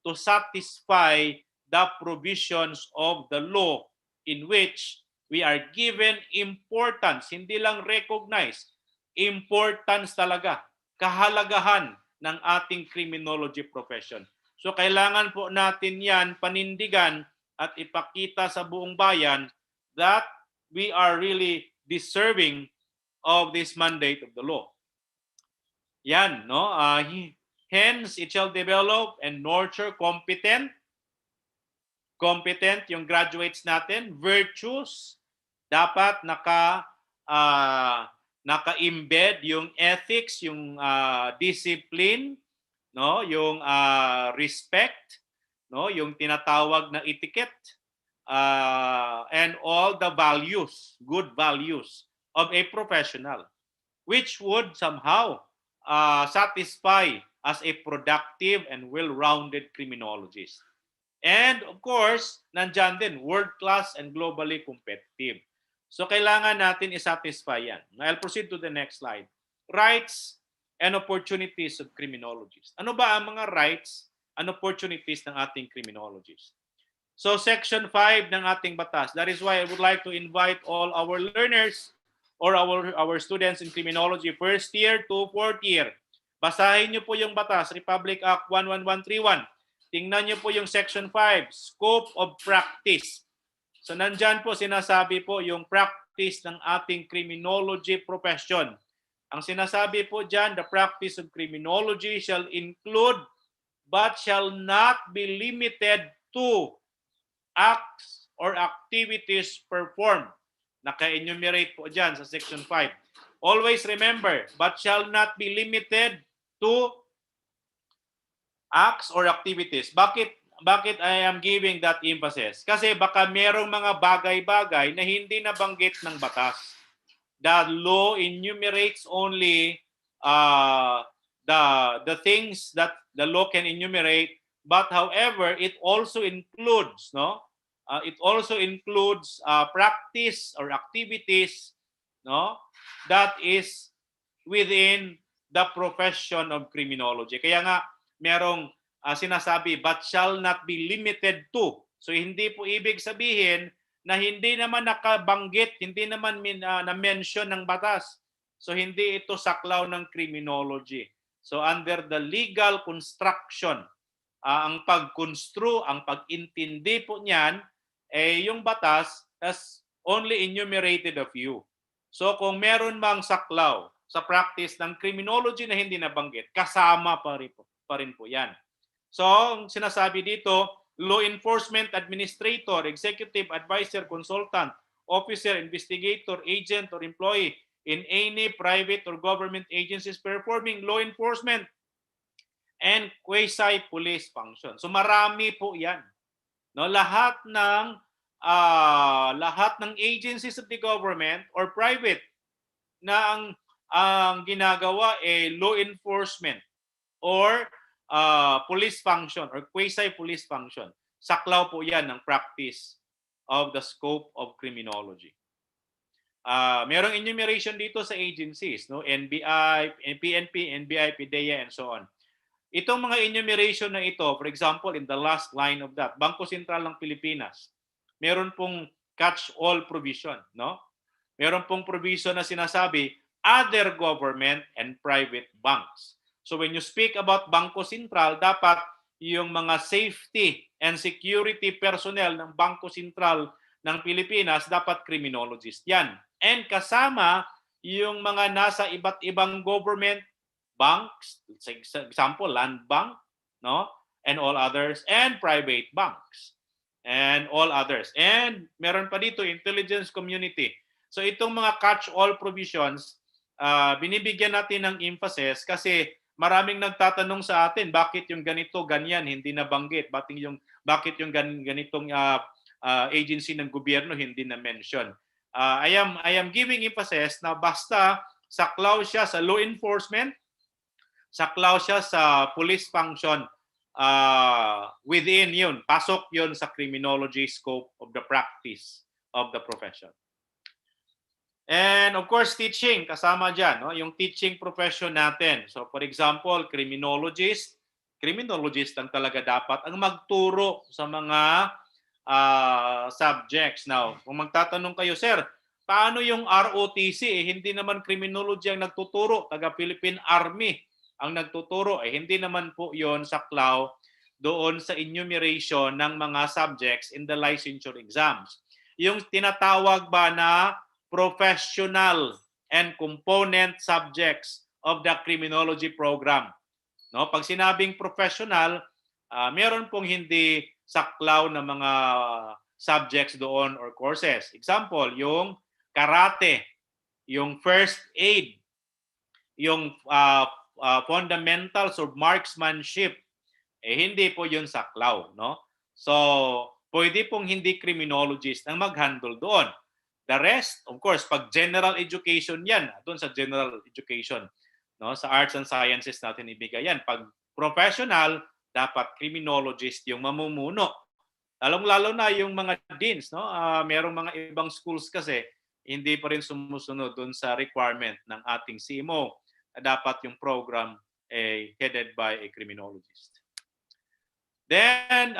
to satisfy the provisions of the law in which we are given importance, hindi lang recognize, importance talaga, kahalagahan ng ating criminology profession. So kailangan po natin yan panindigan at ipakita sa buong bayan that we are really deserving of this mandate of the law. Yan, no? Hence, it shall develop and nurture competent yung graduates natin, virtues, dapat naka-embed yung ethics, yung discipline, no, yung respect, no, yung tinatawag na etiquette, and all the values, good values of a professional, which would somehow satisfy as a productive and well-rounded criminologist. And of course, nandyan din, world-class and globally competitive. So kailangan natin i-satisfy yan. I'll proceed to the next slide. Rights and opportunities of criminologists. Ano ba ang mga rights and opportunities ng ating criminologists? So Section 5 ng ating batas. That is why I would like to invite all our learners or our students in criminology, first year to fourth year. Basahin niyo po yung batas, Republic Act 11131. Tingnan niyo po yung Section 5, Scope of Practice. So nandyan po sinasabi po yung practice ng ating criminology profession. Ang sinasabi po dyan, the practice of criminology shall include but shall not be limited to acts or activities performed. Naka-enumerate po dyan sa section 5. Always remember, but shall not be limited to acts or activities. Bakit I am giving that emphasis? Kasi baka merong mga bagay-bagay na hindi nabanggit ng batas. The law enumerates only the things that the law can enumerate, but however it also includes practice or activities that is within the profession of criminology. Kaya nga merong sinasabi but shall not be limited to. So hindi po ibig sabihin na hindi naman nakabanggit, hindi naman na-mention ng batas. So hindi ito saklaw ng criminology. So under the legal construction, ang pag-construe, ang pag-intindi po niyan, yung batas has only enumerated a few. So kung meron mang saklaw sa practice ng criminology na hindi nabanggit, kasama pa rin po yan. So ang sinasabi dito, law enforcement administrator, executive advisor, consultant, officer, investigator, agent, or employee in any private or government agencies performing law enforcement and quasi-police function. So marami po 'yan. No, lahat ng agencies of the government or private na ang ginagawa law enforcement or police function or quasi-police function. Saklaw po yan ng practice of the scope of criminology. Merong enumeration dito sa agencies, NBI, PNP, NBI, PDEA, and so on. Itong mga enumeration na ito, for example, in the last line of that, Bangko Sentral ng Pilipinas, meron pong catch-all provision. Meron pong provision na sinasabi, other government and private banks. So when you speak about Bangko Sentral, dapat yung mga safety and security personnel ng Bangko Sentral ng Pilipinas, dapat criminologist yan. And kasama yung mga nasa iba't ibang government banks, for example, Land Bank, and all others, and private banks, and all others. And meron pa dito, intelligence community. So itong mga catch-all provisions, binibigyan natin ng emphasis kasi maraming nagtatanong sa atin, bakit yung ganito, ganyan, hindi nabanggit? Bakit yung ganitong agency ng gobyerno hindi na-mention? I am giving emphasis na basta saklaw siya sa law enforcement, saklaw siya sa police function, within yun, pasok yun sa criminology scope of the practice of the profession. And of course, teaching, kasama dyan, yung teaching profession natin. So for example, criminologist ang talaga dapat ang magturo sa mga subjects. Now, kung magtatanong kayo, sir, paano yung ROTC? Hindi naman criminology ang nagtuturo, taga Philippine Army ang nagtuturo. Hindi naman po yon saklaw doon sa enumeration ng mga subjects in the licensure exams. Yung tinatawag ba na professional and component subjects of the criminology program. Pag sinabing professional, meron pong hindi saklaw na mga subjects doon or courses. Example, yung karate, yung first aid, yung fundamentals of marksmanship, hindi po yun saklaw. So, pwede pong hindi criminologist ang mag-handle doon. The rest, of course, pag general education yan, doon sa general education, sa arts and sciences natin ibigay yan. Pag professional, dapat criminologist yung mamumuno. Lalong-lalo na yung mga deans, merong mga ibang schools kasi hindi pa rin sumusunod doon sa requirement ng ating CMO na dapat yung program headed by a criminologist. Then,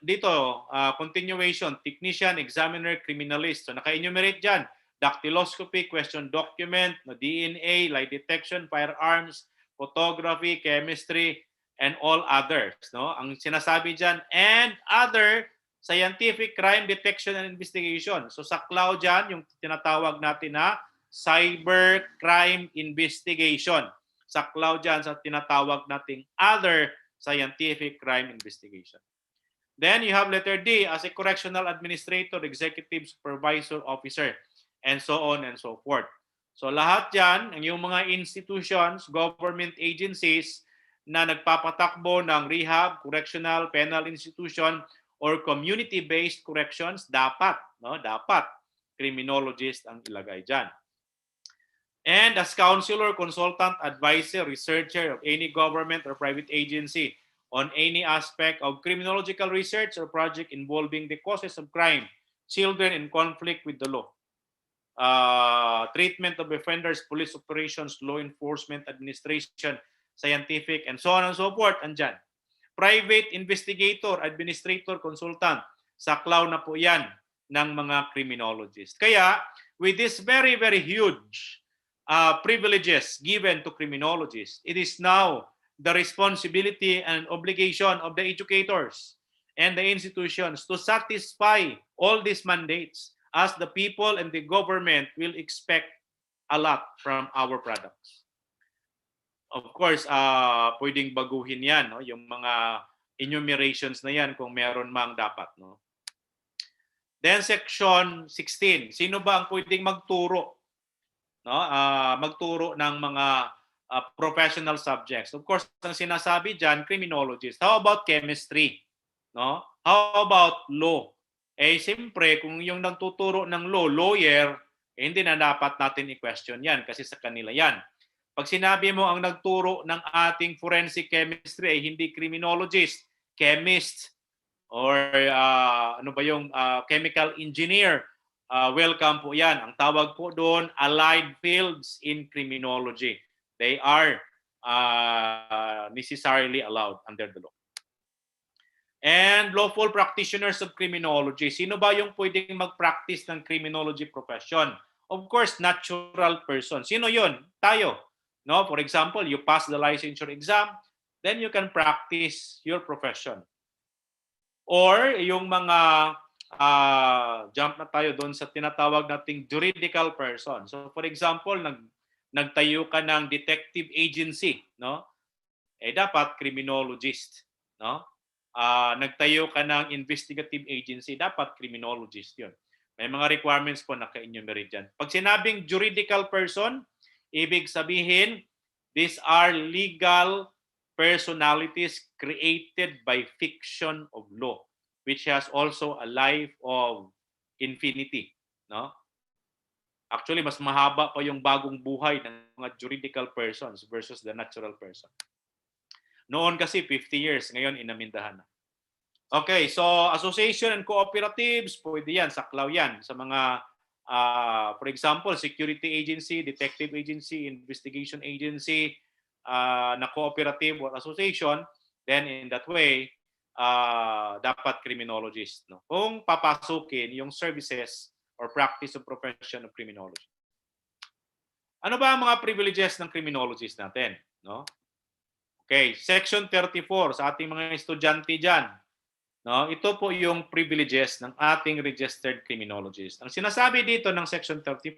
dito, continuation, technician, examiner, criminalist. So, naka-enumerate dyan. Dactyloscopy, question document, DNA, lie detection, firearms, photography, chemistry, and all others. Ang sinasabi dyan, and other scientific crime detection and investigation. So, saklaw dyan, yung tinatawag natin na cyber crime investigation. Saklaw dyan sa tinatawag nating other scientific crime investigation. Then you have letter D as a correctional administrator, executive supervisor officer, and so on and so forth. So lahat yan, yung mga institutions, government agencies na nagpapatakbo ng rehab, correctional, penal institution, or community-based corrections, dapat, no? Dapat criminologist ang ilagay dyan. And as counselor, consultant, advisor, researcher of any government or private agency on any aspect of criminological research or project involving the causes of crime, children in conflict with the law, treatment of offenders, police operations, law enforcement, administration, scientific, and so on and so forth, andyan. Private investigator, administrator, consultant, saklaw na po yan ng mga criminologists. Kaya, with this very, very huge privileges given to criminologists, it is now the responsibility and obligation of the educators and the institutions to satisfy all these mandates, as the people and the government will expect a lot from our products. Of course, pwedeng baguhin yan, no? Yung mga enumerations na yan kung meron mang dapat. No? Then section 16, sino ba ang pwedeng magturo? No? Magturo ng mga professional subjects. Of course, ang sinasabi dyan, criminologist. How about chemistry? No? How about law? Eh, siyempre, kung yung nagtuturo ng law, lawyer, eh, hindi na dapat natin i-question yan kasi sa kanila yan. Pag sinabi mo ang nagturo ng ating forensic chemistry ay hindi criminologist, chemist, or ano ba yung chemical engineer, welcome po yan. Ang tawag po doon, allied fields in criminology. They are necessarily allowed under the law. And lawful practitioners of criminology. Sino ba yung pwedeng mag-practice ng criminology profession? Of course, natural person. Sino yun? Tayo. No? For example, you pass the licensure exam, then you can practice your profession. Or yung mga jump na tayo doon sa tinatawag nating juridical person. So for example, nagtayo ka ng detective agency, no? Eh dapat criminologist, no? Nagtayo ka ng investigative agency, dapat criminologist 'yun. May mga requirements po naka-enumerate diyan. Pag sinabing juridical person, ibig sabihin these are legal personalities created by fiction of law, which has also a life of infinity, no? Actually, mas mahaba pa yung bagong buhay ng mga juridical persons versus the natural person. Noon kasi 50 years, ngayon inamindahan na. Okay, so association and cooperatives, pwede yan, saklaw yan sa mga, for example, security agency, detective agency, investigation agency, na cooperative or association, then in that way, dapat criminologist. No? Kung papasukin yung services or practice of profession of criminology. Ano ba ang mga privileges ng criminologist natin? No? Okay, section 34 sa ating mga estudyante dyan. No, ito po yung privileges ng ating registered criminologist. Ang sinasabi dito ng section 34,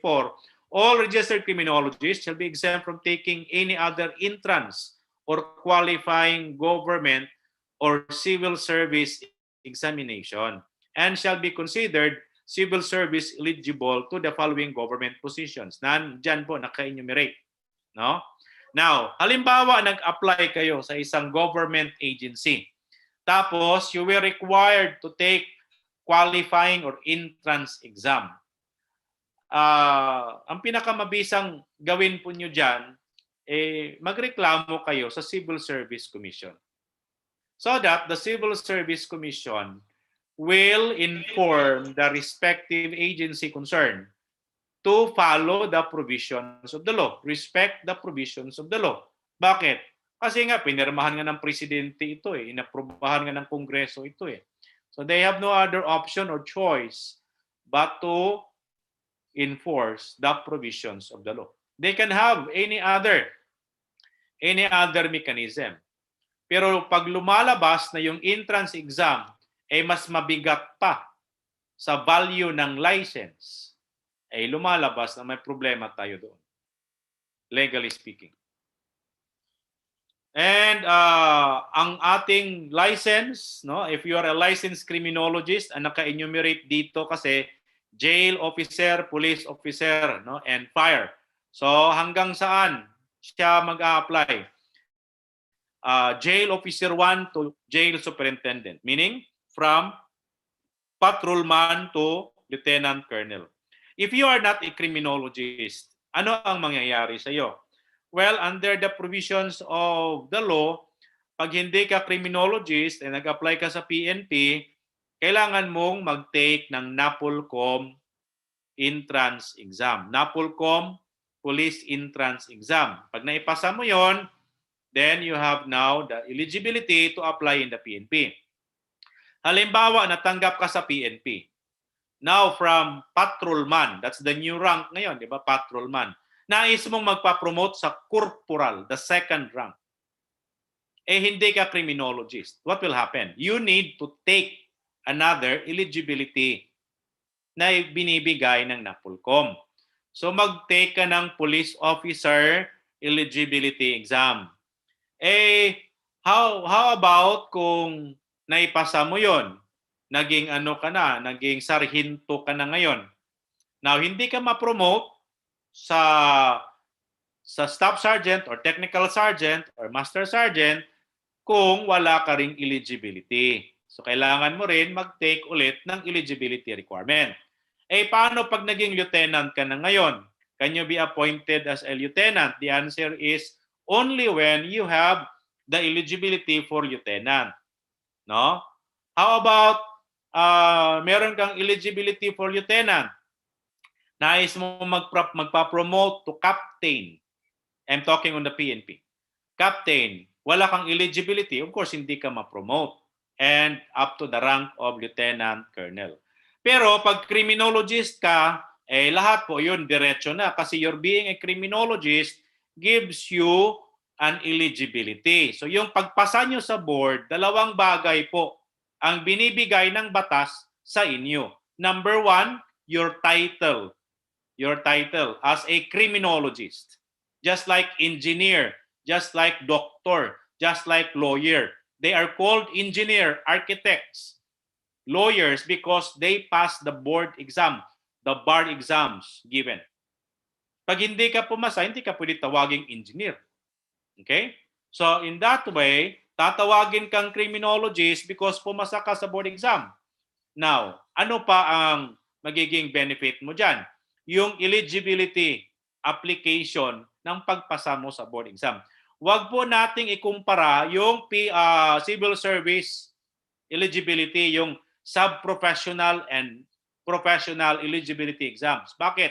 all registered criminologists shall be exempt from taking any other entrance or qualifying government or civil service examination and shall be considered civil service eligible to the following government positions. Nandyan po naka-enumerate. No? Now, halimbawa nag-apply kayo sa isang government agency. Tapos, you were required to take qualifying or entrance exam. Ang pinakamabisang gawin po nyo dyan, magreklamo kayo sa Civil Service Commission. So that the Civil Service Commission will inform the respective agency concerned to follow the provisions of the law, respect the provisions of the law. Bakit? Kasi nga, pinirmahan nga ng presidente ito inaprubahan nga ng kongreso ito So they have no other option or choice but to enforce the provisions of the law. They can have any other mechanism. Pero pag lumalabas na yung entrance exam ay mas mabigat pa sa value ng license, ay lumalabas na may problema tayo doon. Legally speaking. And ang ating license, no, if you are a licensed criminologist, ang naka-enumerate dito kasi jail officer, police officer, no, and fire. So hanggang saan siya mag-a-apply? Jail officer 1 to jail superintendent, meaning from patrolman to lieutenant colonel. If you are not a criminologist, ano ang mangyayari sa iyo? Well, under the provisions of the law, pag hindi ka criminologist and nag-apply ka sa PNP, kailangan mong mag-take ng NAPOLCOM entrance exam. NAPOLCOM Police Entrance Exam. Pag naipasa mo yon, then you have now the eligibility to apply in the PNP. Halimbawa, natanggap ka sa PNP. Now, from patrolman, that's the new rank ngayon, di ba? Patrolman. Nais mong magpa-promote sa corporal, the second rank. Eh, hindi ka criminologist. What will happen? You need to take another eligibility na binibigay ng NAPOLCOM. So, mag-take ka ng police officer eligibility exam. Eh, how about kung naipasa mo yon? Naging ano ka na, naging sarhinto ka na ngayon. Now, hindi ka ma-promote sa staff sergeant or technical sergeant or master sergeant kung wala ka ring eligibility. So, kailangan mo rin mag-take ulit ng eligibility requirement. Eh, paano pag naging lieutenant ka na ngayon? Can you be appointed as a lieutenant? The answer is only when you have the eligibility for lieutenant. No? How about meron kang eligibility for lieutenant? Nais mo magpa-promote to captain. I'm talking on the PNP. Captain, wala kang eligibility, of course, hindi ka ma-promote. And up to the rank of lieutenant colonel. Pero pag criminologist ka, eh lahat po yun, diretso na. Kasi your being a criminologist gives you an eligibility. So yung pagpasa nyo sa board, dalawang bagay po ang binibigay ng batas sa inyo. Number one, your title. Your title as a criminologist. Just like engineer, just like doctor, just like lawyer. They are called engineer, architects, lawyers because they pass the board exam, the bar exams given. Pag hindi ka pumasa, hindi ka pwede tawaging engineer. Okay? So in that way, tatawagin kang criminologist because pumasa ka sa board exam. Now, ano pa ang magiging benefit mo dyan? Yung eligibility application ng pagpasa mo sa board exam. Huwag po nating ikumpara yung civil service eligibility, yung sub-professional and professional eligibility exams. Bakit?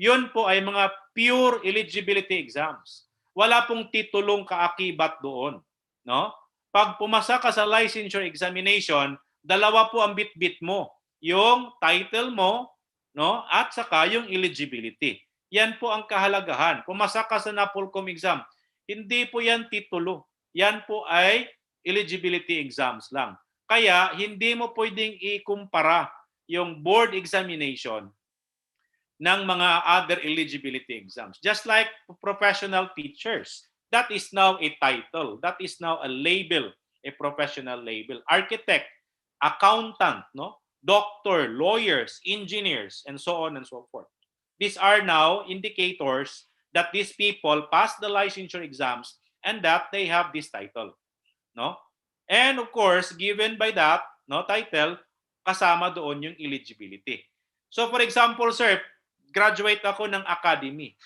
Yun po ay mga pure eligibility exams. Wala pong titulong kaakibat doon. No? Pag pumasa ka sa licensure examination, dalawa po ang bit-bit mo. Yung title mo, no, at saka yung eligibility. Yan po ang kahalagahan. Pumasa ka sa NAPOLCOM exam, hindi po yan titulo. Yan po ay eligibility exams lang. Kaya hindi mo pwedeng ikumpara yung board examination ng mga other eligibility exams. Just like professional teachers. That is now a title. That is now a label, a professional label. Architect, accountant, no? Doctor, lawyers, engineers, and so on and so forth. These are now indicators that these people pass the licensure exams and that they have this title. No? And of course, given by that, no, title, kasama doon yung eligibility. So for example, sir, graduate ako ng academy.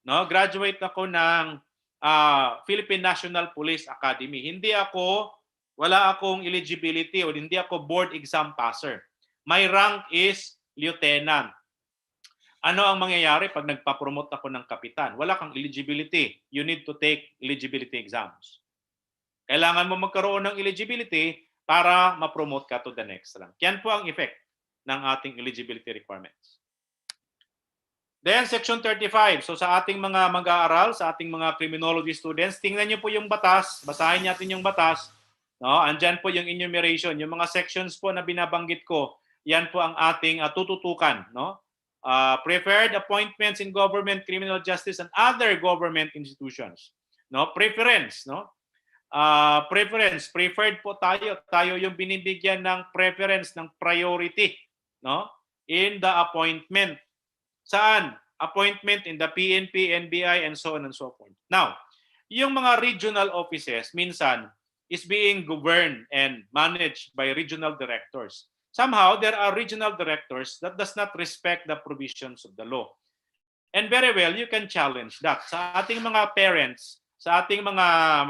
No? Graduate ako ng Philippine National Police Academy. Wala akong eligibility o hindi ako board exam passer. My rank is lieutenant. Ano ang mangyayari pag nagpa-promote ako ng kapitan? Wala kang eligibility. You need to take eligibility exams. Kailangan mo magkaroon ng eligibility para ma-promote ka to the next rank. Yan po ang effect ng ating eligibility requirements. Then, Section 35. So sa ating mga mag-aaral, sa ating mga criminology students, tingnan niyo po yung batas. Basahin natin yung batas. No? Andyan po yung enumeration. Yung mga sections po na binabanggit ko, yan po ang ating tututukan. No? Preferred appointments in government, criminal justice, and other government institutions. No? Preference. No? preferred po tayo. Tayo yung binibigyan ng preference, ng priority, no? In the appointment. Saan? Appointment in the PNP, NBI, and so on and so forth. Now, yung mga regional offices, minsan, is being governed and managed by regional directors. Somehow, there are regional directors that does not respect the provisions of the law. And very well, you can challenge that. Sa ating mga parents, sa ating mga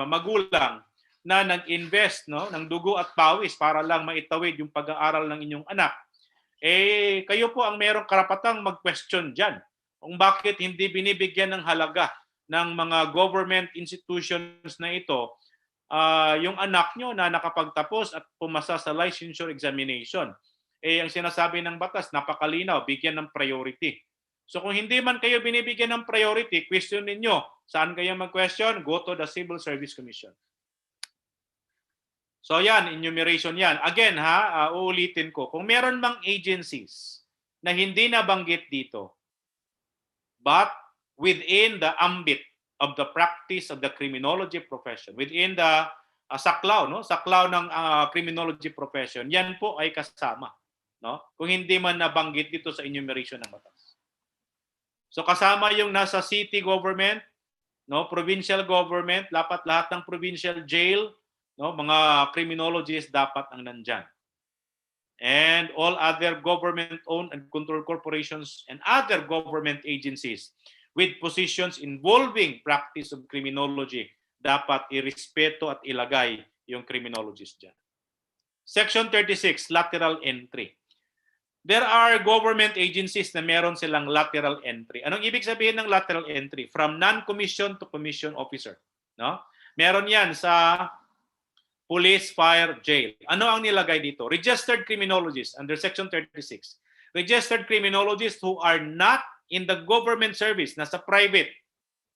magulang na nag-invest, no, ng dugo at pawis para lang maitawid yung pag-aaral ng inyong anak, eh kayo po ang mayroong karapatang mag-question dyan kung bakit hindi binibigyan ng halaga ng mga government institutions na ito yung anak nyo na nakapagtapos at pumasa sa licensure examination. Eh, ang sinasabi ng batas, napakalinaw, bigyan ng priority. So kung hindi man kayo binibigyan ng priority, question ninyo, saan kayo mag-question? Go to the Civil Service Commission. So yan, enumeration yan. Again uulitin ko, kung meron mang agencies na hindi nabanggit dito, but within the ambit of the practice of the criminology profession, within the saklaw, no? Saklaw ng criminology profession, yan po ay kasama, no? Kung hindi man nabanggit dito sa enumeration ng batas. So kasama yung nasa city government, no, provincial government, lahat ng provincial jail, no, mga criminologists dapat ang nandyan. And all other government-owned and controlled corporations and other government agencies with positions involving practice of criminology, dapat irespeto at ilagay yung criminologist dyan. Section 36, lateral entry. There are government agencies na meron silang lateral entry. Anong ibig sabihin ng lateral entry? From non-commission to commission officer. No? Meron yan sa police, fire, jail. Ano ang nilagay dito? Registered criminologists under Section 36. Registered criminologists who are not in the government service, nasa private,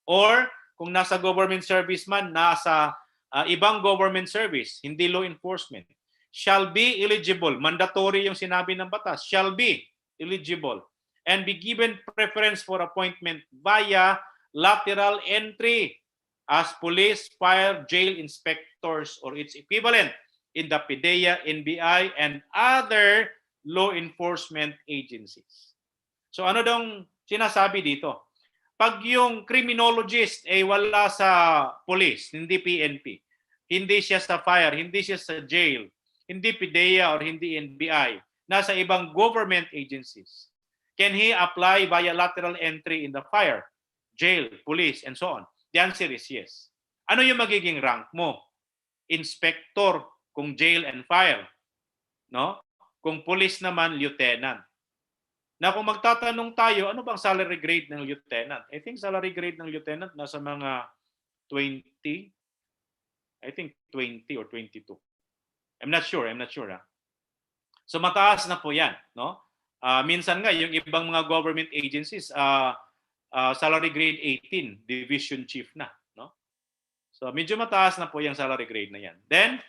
or kung nasa government service man, nasa ibang government service, hindi law enforcement, shall be eligible. Mandatory yung sinabi ng batas. Shall be eligible and be given preference for appointment via lateral entry as police, fire, jail inspectors or its equivalent in the PDEA, NBI, and other law enforcement agencies. So ano dong sinasabi dito? Pag yung criminologist ay wala sa police, hindi PNP, hindi siya sa fire, hindi siya sa jail, hindi PDEA or hindi NBI, nasa ibang government agencies, can he apply via lateral entry in the fire, jail, police, and so on? The answer is yes. Ano yung magiging rank mo? Inspector kung jail and fire, no? Kung police naman, lieutenant. Na kung magtatanong tayo, ano bang salary grade ng lieutenant? I think salary grade ng lieutenant nasa mga 20, I think 20 or 22. I'm not sure. So mataas na po yan, no? Minsan nga yung ibang mga government agencies salary grade 18, division chief na, no? So medyo mataas na po yung salary grade na yan. Then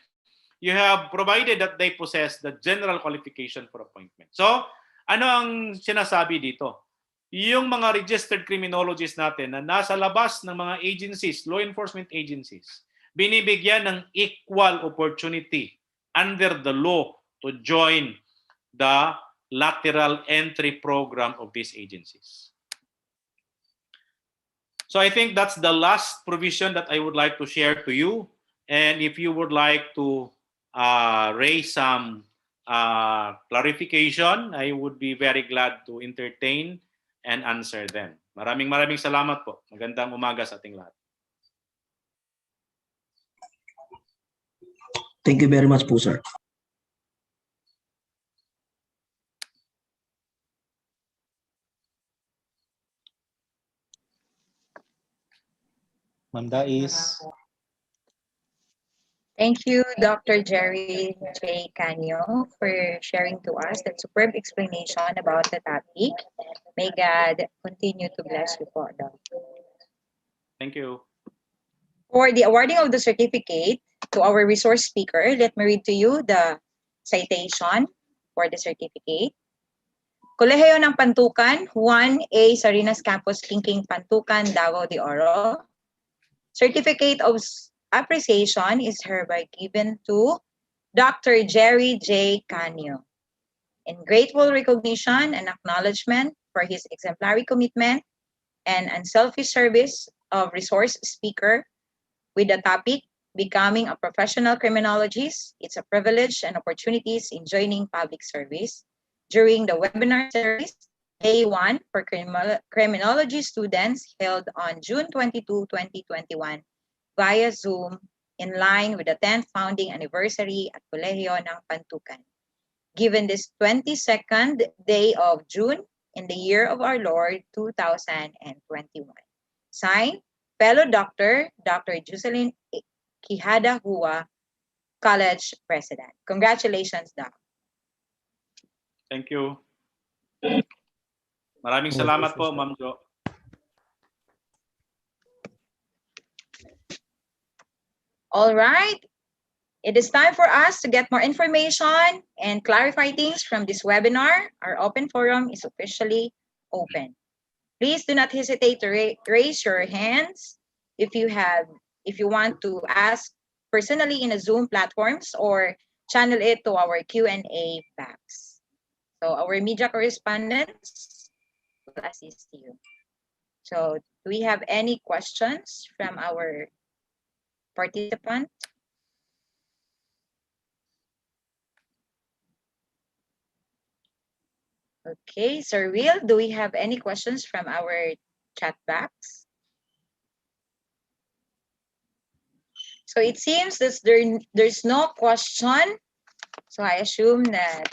you have provided that they possess the general qualification for appointment. So ano ang sinasabi dito? Yung mga registered criminologists natin na nasa labas ng mga agencies, law enforcement agencies, binibigyan ng equal opportunity under the law to join the lateral entry program of these agencies. So I think that's the last provision that I would like to share to you. And if you would like to raise some clarification, I would be very glad to entertain and answer them. Maraming salamat po. Magandang umaga sa ating lahat. Thank you very much po, sir. Ma'am Dais. Thank you, Dr. Jerry J. Canyo, for sharing to us that superb explanation about the topic. May God continue to bless you po, Doc. Thank you. For the awarding of the certificate to our resource speaker, let me read to you the citation for the certificate. Kolehiyo ng Pantukan, 1A Sarinas Campus, Linking, Pantukan, Davao de Oro. Certificate of appreciation is hereby given to Dr. Jerry J. Canio in grateful recognition and acknowledgement for his exemplary commitment and unselfish service of resource speaker with the topic Becoming a Professional Criminologist. It's a privilege and opportunities in joining public service during the webinar series Day 1 for criminology students held on June 22, 2021 via Zoom in line with the 10th founding anniversary at Kolehiyo ng Pantukan. Given this 22nd day of June in the year of our Lord 2021. Signed, fellow Dr. Jocelyn Quijada Hua, College President. Congratulations, Doc. Thank you. Maraming salamat po, Ma'am Jo. All right. It is time for us to get more information and clarify things from this webinar. Our open forum is officially open. Please do not hesitate to raise your hands if you want to ask personally in a Zoom platforms or channel it to our Q&A box. So our media correspondents will assist you. So do we have any questions from our participant? Okay, Sir Will, do we have any questions from our chat box? So it seems that there's no question. So I assume that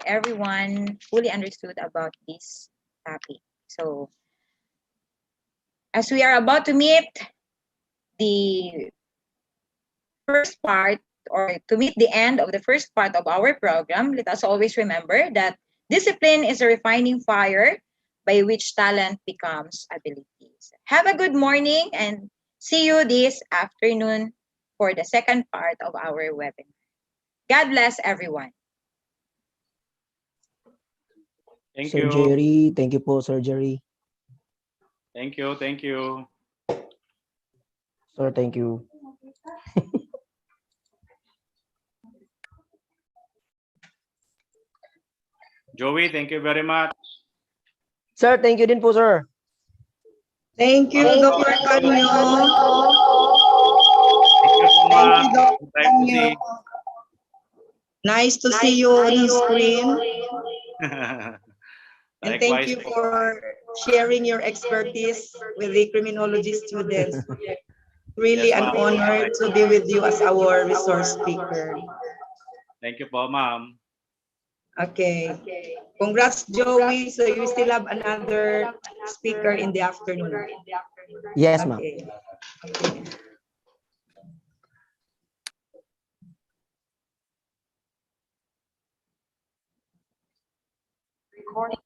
everyone fully understood about this topic. So as we are about to meet the first part or to meet the end of the first part of our program, let us always remember that discipline is a refining fire by which talent becomes abilities. Have a good morning and see you this afternoon for the second part of our webinar. God bless everyone. Thank Sir you. Jerry, thank you po, Sir Jerry. Thank you. Thank you. Sir, thank you. Joey, thank you very much. Sir, thank you din po, sir. Thank you, Dr. Canyo. Thank you po, Thank ma'am. you, Dr. Good time to Canyo. see. Nice to see you on the screen. And thank Likewise you po. for sharing your expertise with the criminology students. Really Yes, an ma'am. honor to be with you as our resource speaker. Thank you po, ma'am. Okay. Congrats, Joey. So you still have another speaker in the afternoon. Yes, ma'am. Okay. Okay. Recording.